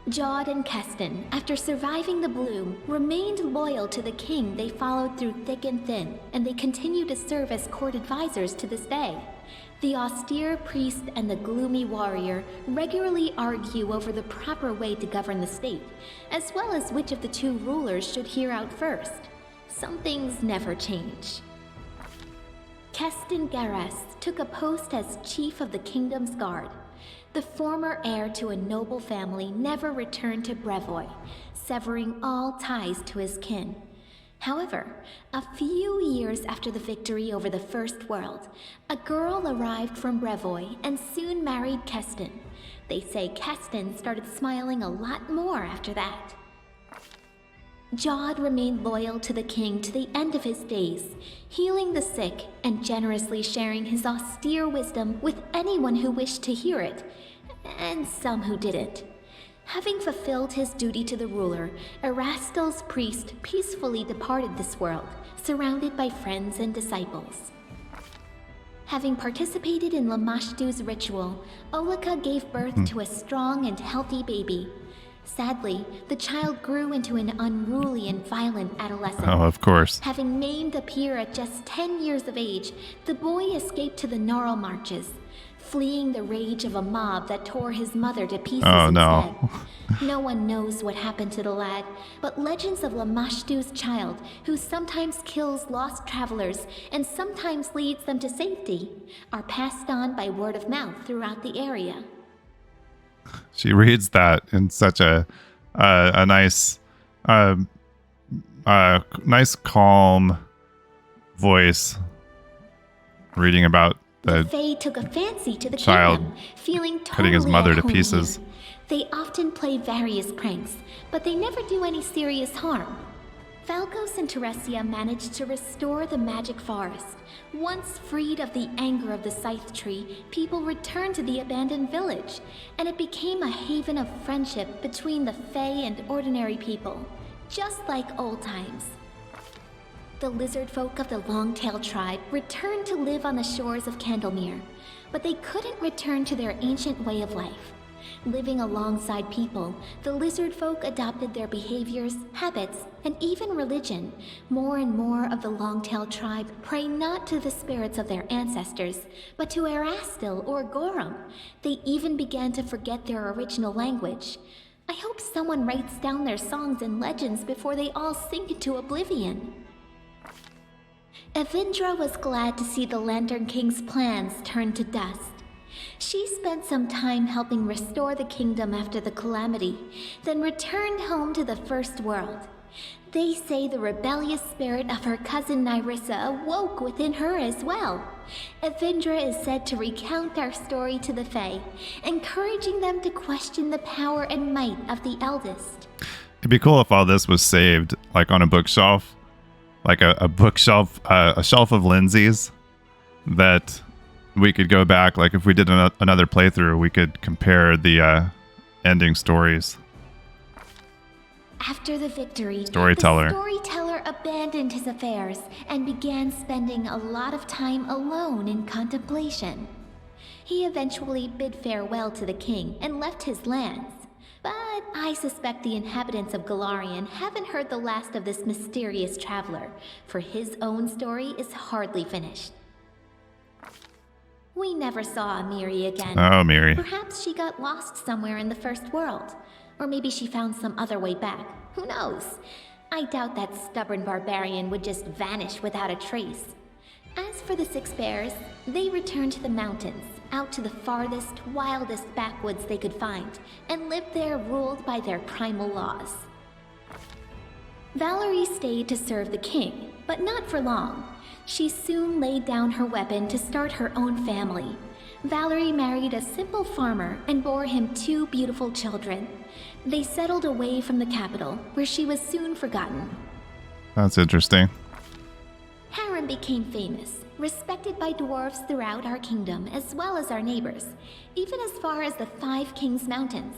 Jod and Keston, after surviving the bloom, remained loyal to the king they followed through thick and thin, and they continue to serve as court advisors to this day. The austere priest and the gloomy warrior regularly argue over the proper way to govern the state, as well as which of the two rulers should hear out first. Some things never change. Keston Gares took a post as chief of the kingdom's guard. The former heir to a noble family never returned to Brevoy, severing all ties to his kin. However, a few years after the victory over the First World, a girl arrived from Brevoy and soon married Keston. They say Keston started smiling a lot more after that. Jod remained loyal to the king to the end of his days, healing the sick and generously sharing his austere wisdom with anyone who wished to hear it, and some who didn't. Having fulfilled his duty to the ruler, Erastel's priest peacefully departed this world, surrounded by friends and disciples. Having participated in Lamashtu's ritual, Olika gave birth to a strong and healthy baby. Sadly, the child grew into an unruly and violent adolescent. Oh, of course. Having maimed a peer at just 10 years of age, the boy escaped to the Gnarl Marches, fleeing the rage of a mob that tore his mother to pieces Oh, instead. no. No one knows what happened to the lad, but legends of Lamashtu's child, who sometimes kills lost travelers and sometimes leads them to safety, are passed on by word of mouth throughout the area. She reads that in such a nice, nice, calm voice, reading about The the Fae took a fancy to the child kingdom, feeling totally cutting his mother at to home pieces. here. They often play various pranks, but they never do any serious harm. Falcos and Teresia managed to restore the magic forest. Once freed of the anger of the Scythe Tree, people returned to the abandoned village, and it became a haven of friendship between the Fae and ordinary people, just like old times. The lizard folk of the Longtail tribe returned to live on the shores of Candlemere, but they couldn't return to their ancient way of life. Living alongside people, the lizard folk adopted their behaviors, habits, and even religion. More and more of the Longtail tribe pray not to the spirits of their ancestors, but to Erastil or Gorum. They even began to forget their original language. I hope someone writes down their songs and legends before they all sink into oblivion. Evindra was glad to see the Lantern King's plans turn to dust. She spent some time helping restore the kingdom after the calamity, then returned home to the First World. They say the rebellious spirit of her cousin Nyrissa awoke within her as well. Evindra is said to recount our story to the Fae, encouraging them to question the power and might of the eldest. It'd be cool if all this was saved, like on a bookshelf, like a bookshelf, a shelf of Lindsay's that we could go back. Like if we did another playthrough, we could compare the ending stories. After the victory, Storyteller. the storyteller abandoned his affairs and began spending a lot of time alone in contemplation. He eventually bid farewell to the king and left his lands. But I suspect the inhabitants of Galarian haven't heard the last of this mysterious traveler, for his own story is hardly finished. We never saw Amiri again. Oh, Miri. Perhaps she got lost somewhere in the First World. Or maybe she found some other way back. Who knows? I doubt that stubborn barbarian would just vanish without a trace. As for the Six Bears, they returned to the mountains, out to the farthest, wildest backwoods they could find, and lived there ruled by their primal laws. Valerie stayed to serve the king, but not for long. She soon laid down her weapon to start her own family. Valerie married a simple farmer and bore him 2 beautiful children. They settled away from the capital, where she was soon forgotten. That's interesting. Harren became famous, respected by dwarves throughout our kingdom, as well as our neighbors, even as far as the 5 Kings Mountains.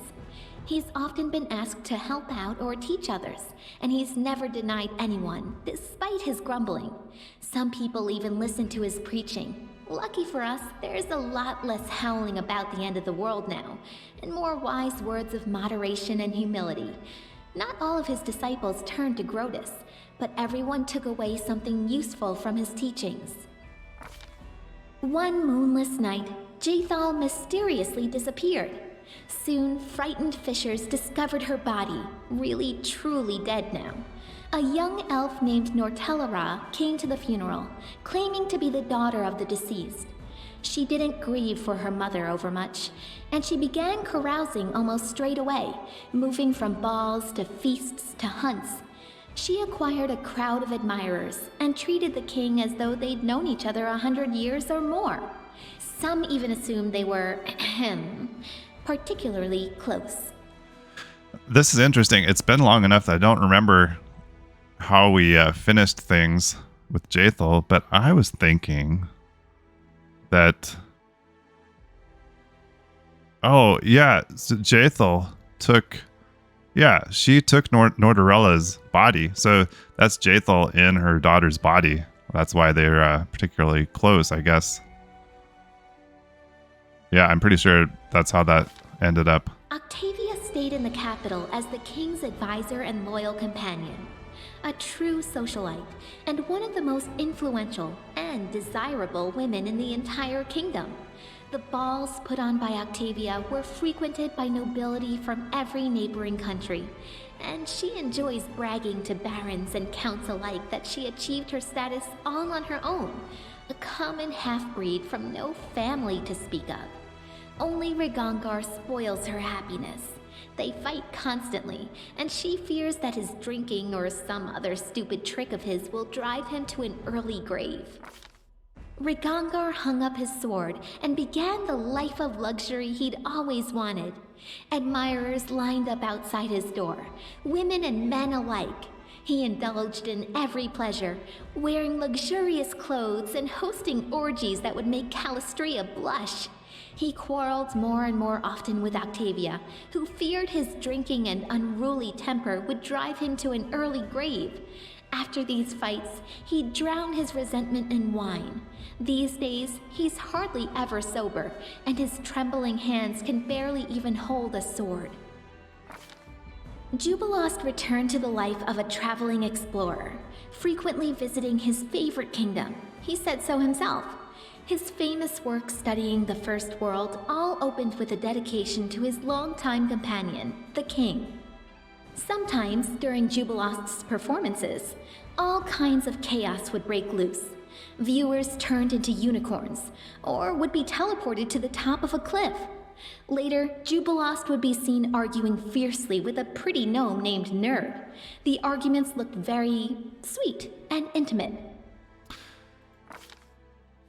He's often been asked to help out or teach others, and he's never denied anyone, despite his grumbling. Some people even listen to his preaching. Lucky for us, there's a lot less howling about the end of the world now, and more wise words of moderation and humility. Not all of his disciples turned to Grotus, but everyone took away something useful from his teachings. One moonless night, Jaethal mysteriously disappeared. Soon, frightened fishers discovered her body, really truly dead now. A young elf named Nortellara came to the funeral, claiming to be the daughter of the deceased. She didn't grieve for her mother overmuch, and she began carousing almost straight away, moving from balls to feasts to hunts. She acquired a crowd of admirers and treated the king as though they'd known each other 100 years or more. Some even assumed they were, particularly close. This is interesting. It's been long enough that I don't remember how we finished things with Jaethal, but I was thinking that... Oh, yeah, so Jaethal took... Yeah, she took Nordorella's body. So that's Jaethal in her daughter's body. That's why they're particularly close, I guess. yeah, I'm pretty sure that's how that ended up. Octavia stayed in the capital as the king's advisor and loyal companion. A true socialite, and one of the most influential and desirable women in the entire kingdom. The balls put on by Octavia were frequented by nobility from every neighboring country, and she enjoys bragging to barons and counts alike that she achieved her status all on her own, a common half-breed from no family to speak of. Only Regangar spoils her happiness. They fight constantly, and she fears that his drinking or some other stupid trick of his will drive him to an early grave. Regangar hung up his sword and began the life of luxury he'd always wanted. Admirers lined up outside his door, women and men alike. He indulged in every pleasure, wearing luxurious clothes and hosting orgies that would make Calistria blush. He quarreled more and more often with Octavia, who feared his drinking and unruly temper would drive him to an early grave. After these fights, he'd drown his resentment in wine. These days, he's hardly ever sober, and his trembling hands can barely even hold a sword. Jubilost returned to the life of a traveling explorer, frequently visiting his favorite kingdom. He said so himself. His famous work studying the First World all opened with a dedication to his longtime companion, the king. Sometimes, during Jubilost's performances, all kinds of chaos would break loose. Viewers turned into unicorns, or would be teleported to the top of a cliff. Later, Jubilost would be seen arguing fiercely with a pretty gnome named Nerd. The arguments looked very sweet and intimate.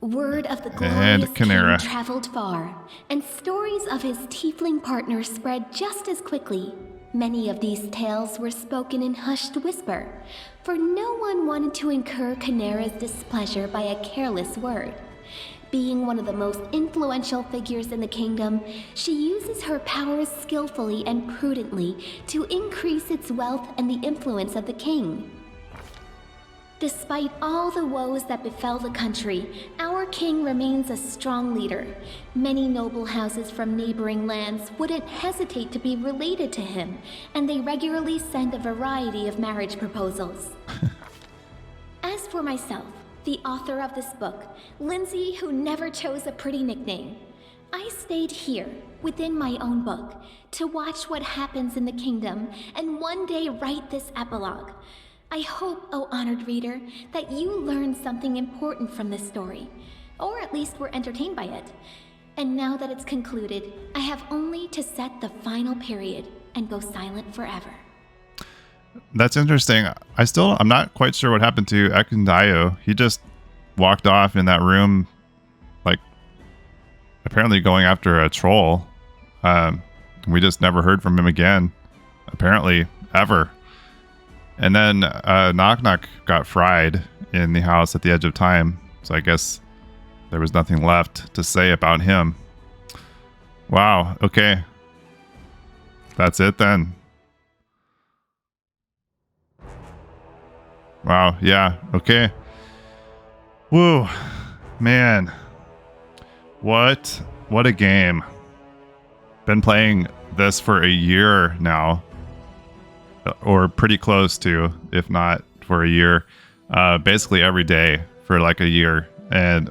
Word of the glorious king traveled far, and stories of his tiefling partner spread just as quickly. Many of these tales were spoken in hushed whisper, for no one wanted to incur Canera's displeasure by a careless word. Being one of the most influential figures in the kingdom, she uses her powers skillfully and prudently to increase its wealth and the influence of the king. Despite all the woes that befell the country, our king remains a strong leader. Many noble houses from neighboring lands wouldn't hesitate to be related to him, and they regularly send a variety of marriage proposals. As for myself, the author of this book, Lindsay, who never chose a pretty nickname, I stayed here, within my own book, to watch what happens in the kingdom and one day write this epilogue. I hope, O honored reader, that you learned something important from this story, or at least were entertained by it. And now that it's concluded, I have only to set the final period and go silent forever. That's interesting. I'm not quite sure what happened to Ekundayo. He just walked off in that room, like apparently going after a troll. We just never heard from him again, apparently, ever. And then Knock Knock got fried in the house at the edge of time. So I guess there was nothing left to say about him. Wow. Okay. That's it then. Wow. Yeah. Okay. Woo. Man. What a game. Been playing this for a year now. Or pretty close to, if not for a year. Basically every day for like a year. And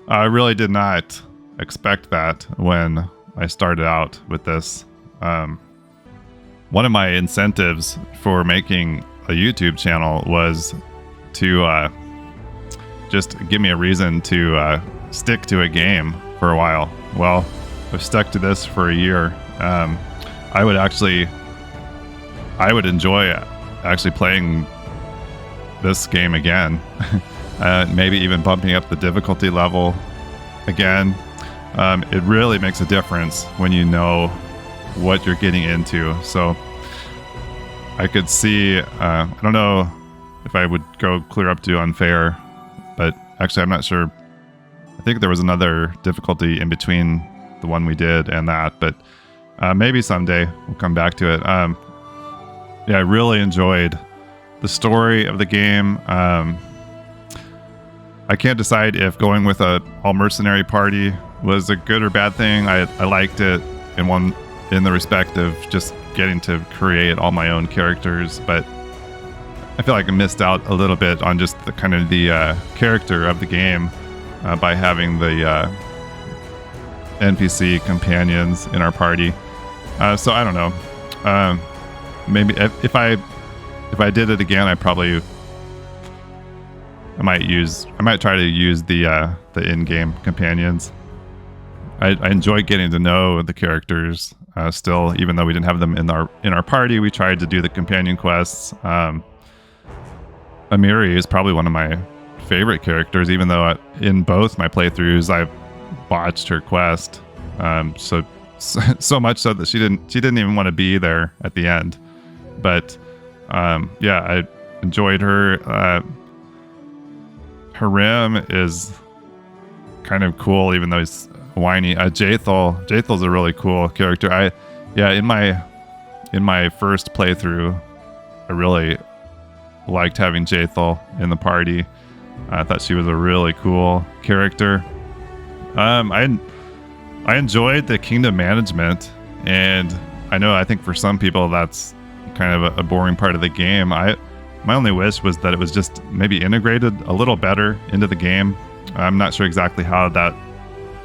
I really did not expect that when I started out with this. One of my incentives for making a YouTube channel was to just give me a reason to stick to a game for a while. Well, I've stuck to this for a year. I would enjoy actually playing this game again. Maybe even bumping up the difficulty level again. It really makes a difference when you know what you're getting into. So I could see, I don't know if I would go clear up to unfair, but actually I'm not sure. I think there was another difficulty in between the one we did and that, but maybe someday we'll come back to it. Yeah, I really enjoyed the story of the game. I can't decide if going with a all mercenary party was a good or bad thing. I liked it in the respect of just getting to create all my own characters, but I feel like I missed out a little bit on just the kind of the character of the game by having the NPC companions in our party. So I don't know. Maybe if I did it again, I might try to use the in-game companions. I enjoy getting to know the characters still, even though we didn't have them in our party. We tried to do the companion quests. Amiri is probably one of my favorite characters, even though in both my playthroughs I've botched her quest. So much so that she didn't even want to be there at the end. But yeah, I enjoyed her. Harim is kind of cool, even though he's whiny. Jathel's a really cool character. In my first playthrough, I really liked having Jathel in the party. I thought she was a really cool character. I enjoyed the kingdom management, and I think for some people that's kind of a boring part of the game. My only wish was that it was just maybe integrated a little better into the game. I'm not sure exactly how that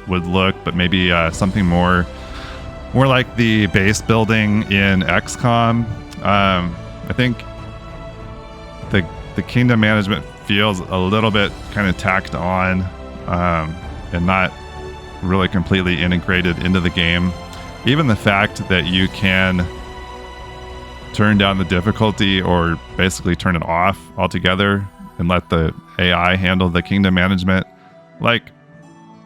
would look, but maybe something more like the base building in XCOM. I think the kingdom management feels a little bit kind of tacked on and not really completely integrated into the game. Even the fact that you can turn down the difficulty or basically turn it off altogether and let the AI handle the kingdom management. Like,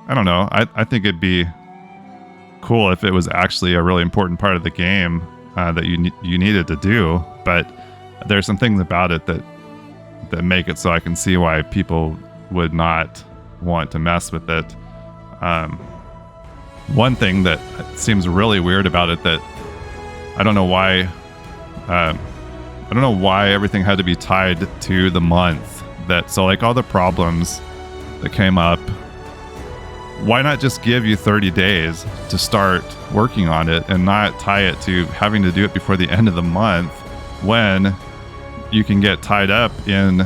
I don't know. I think it'd be cool if it was actually a really important part of the game that you needed to do. But there's some things about it that make it so I can see why people would not want to mess with it. One thing that seems really weird about it that I don't know why. I don't know why everything had to be tied to the month. So like all the problems that came up, why not just give you 30 days to start working on it and not tie it to having to do it before the end of the month when you can get tied up in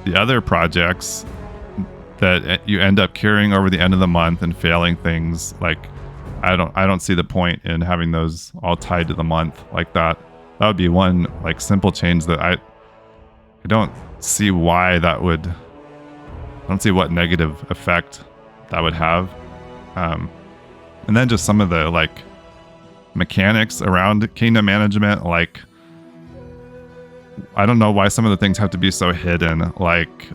the other projects that you end up carrying over the end of the month and failing things. Like, I don't see the point in having those all tied to the month like that. That would be one like simple change that I don't see why that would. I don't see what negative effect that would have. And then just some of the like mechanics around kingdom management, like I don't know why some of the things have to be so hidden, like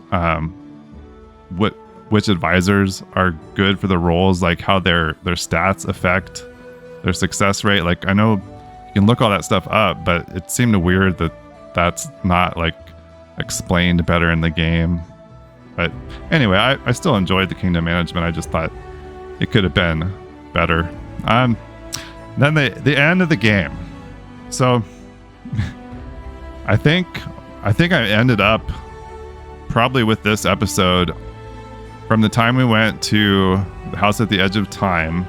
which advisors are good for the roles, like how their stats affect their success rate. Like I know you can look all that stuff up, but it seemed weird that that's not like explained better in the game. But anyway, I still enjoyed the kingdom management. I just thought it could have been better. Then the end of the game. So I think I ended up probably with this episode from the time we went to the House at the Edge of Time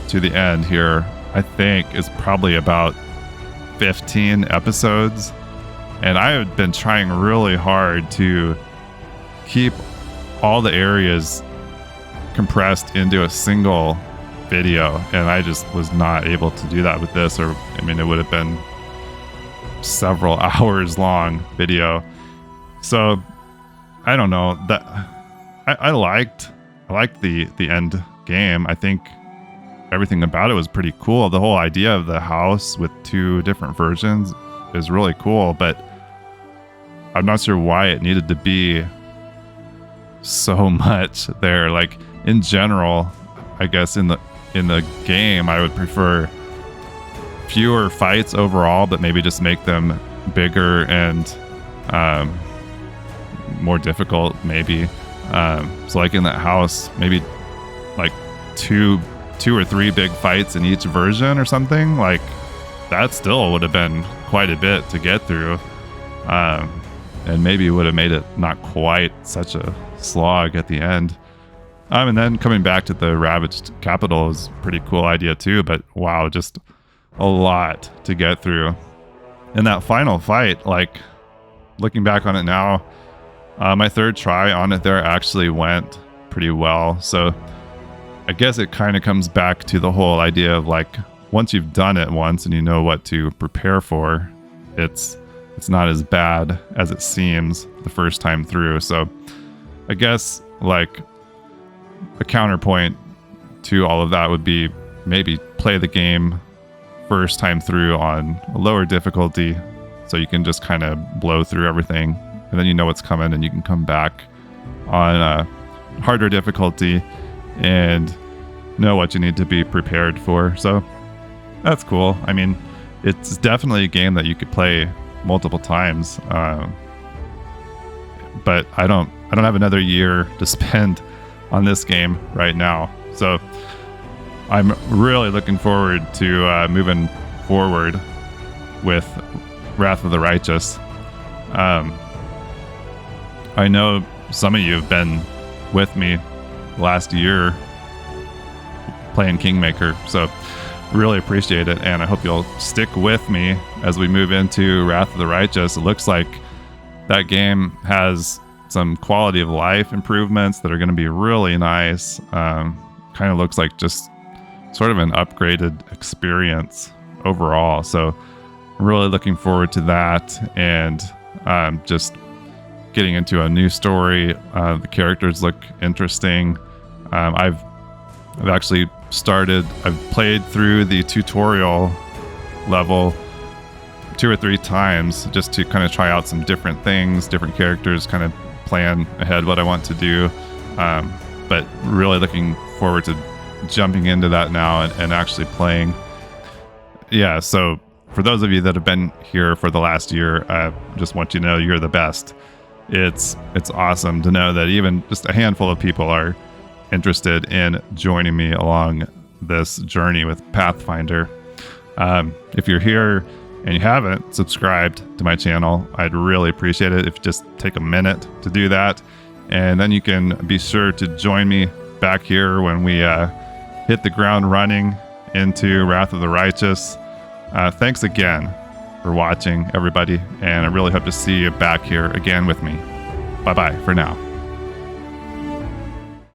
to the end here, I think is probably about 15 episodes. And I had been trying really hard to keep all the areas compressed into a single video, and I just was not able to do that with this. Or I mean, it would have been several hours long video. So I don't know, that I liked the end game. I think everything about it was pretty cool. The whole idea of the house with two different versions is really cool, but I'm not sure why it needed to be so much there. Like in general, I guess in the game, I would prefer fewer fights overall, but maybe just make them bigger and more difficult, maybe. So like in that house, maybe like two or three big fights in each version or something. Like that still would have been quite a bit to get through. And maybe would have made it not quite such a slog at the end. And then coming back to the ravaged capital is a pretty cool idea too, but wow, just a lot to get through. In that final fight, like looking back on it now, my third try on it there actually went pretty well. So I guess it kind of comes back to the whole idea of like, once you've done it once and you know what to prepare for, it's not as bad as it seems the first time through. So I guess like a counterpoint to all of that would be maybe play the game first time through on a lower difficulty so you can just kind of blow through everything, and then you know what's coming and you can come back on a harder difficulty and know what you need to be prepared for. So that's cool. I mean, it's definitely a game that you could play multiple times, but I don't have another year to spend on this game right now. So I'm really looking forward to moving forward with Wrath of the Righteous. I know some of you have been with me last year playing Kingmaker, so really appreciate it, and I hope you'll stick with me as we move into Wrath of the Righteous. It looks like that game has some quality of life improvements that are going to be really nice. Kind of looks like just sort of an upgraded experience overall. So I'm really looking forward to that, and just getting into a new story. The characters look interesting. I've actually I've played through the tutorial level 2 or 3 times just to kind of try out some different things, different characters, kind of plan ahead what I want to do. But really looking forward to jumping into that now and actually playing. Yeah, so for those of you that have been here for the last year, I just want you to know you're the best. It's awesome to know that even just a handful of people are interested in joining me along this journey with Pathfinder. If you're here and you haven't subscribed to my channel, I'd really appreciate it if you just take a minute to do that, and then you can be sure to join me back here when we hit the ground running into Wrath of the Righteous. Thanks again for watching, everybody, and I really hope to see you back here again with me. Bye bye for now.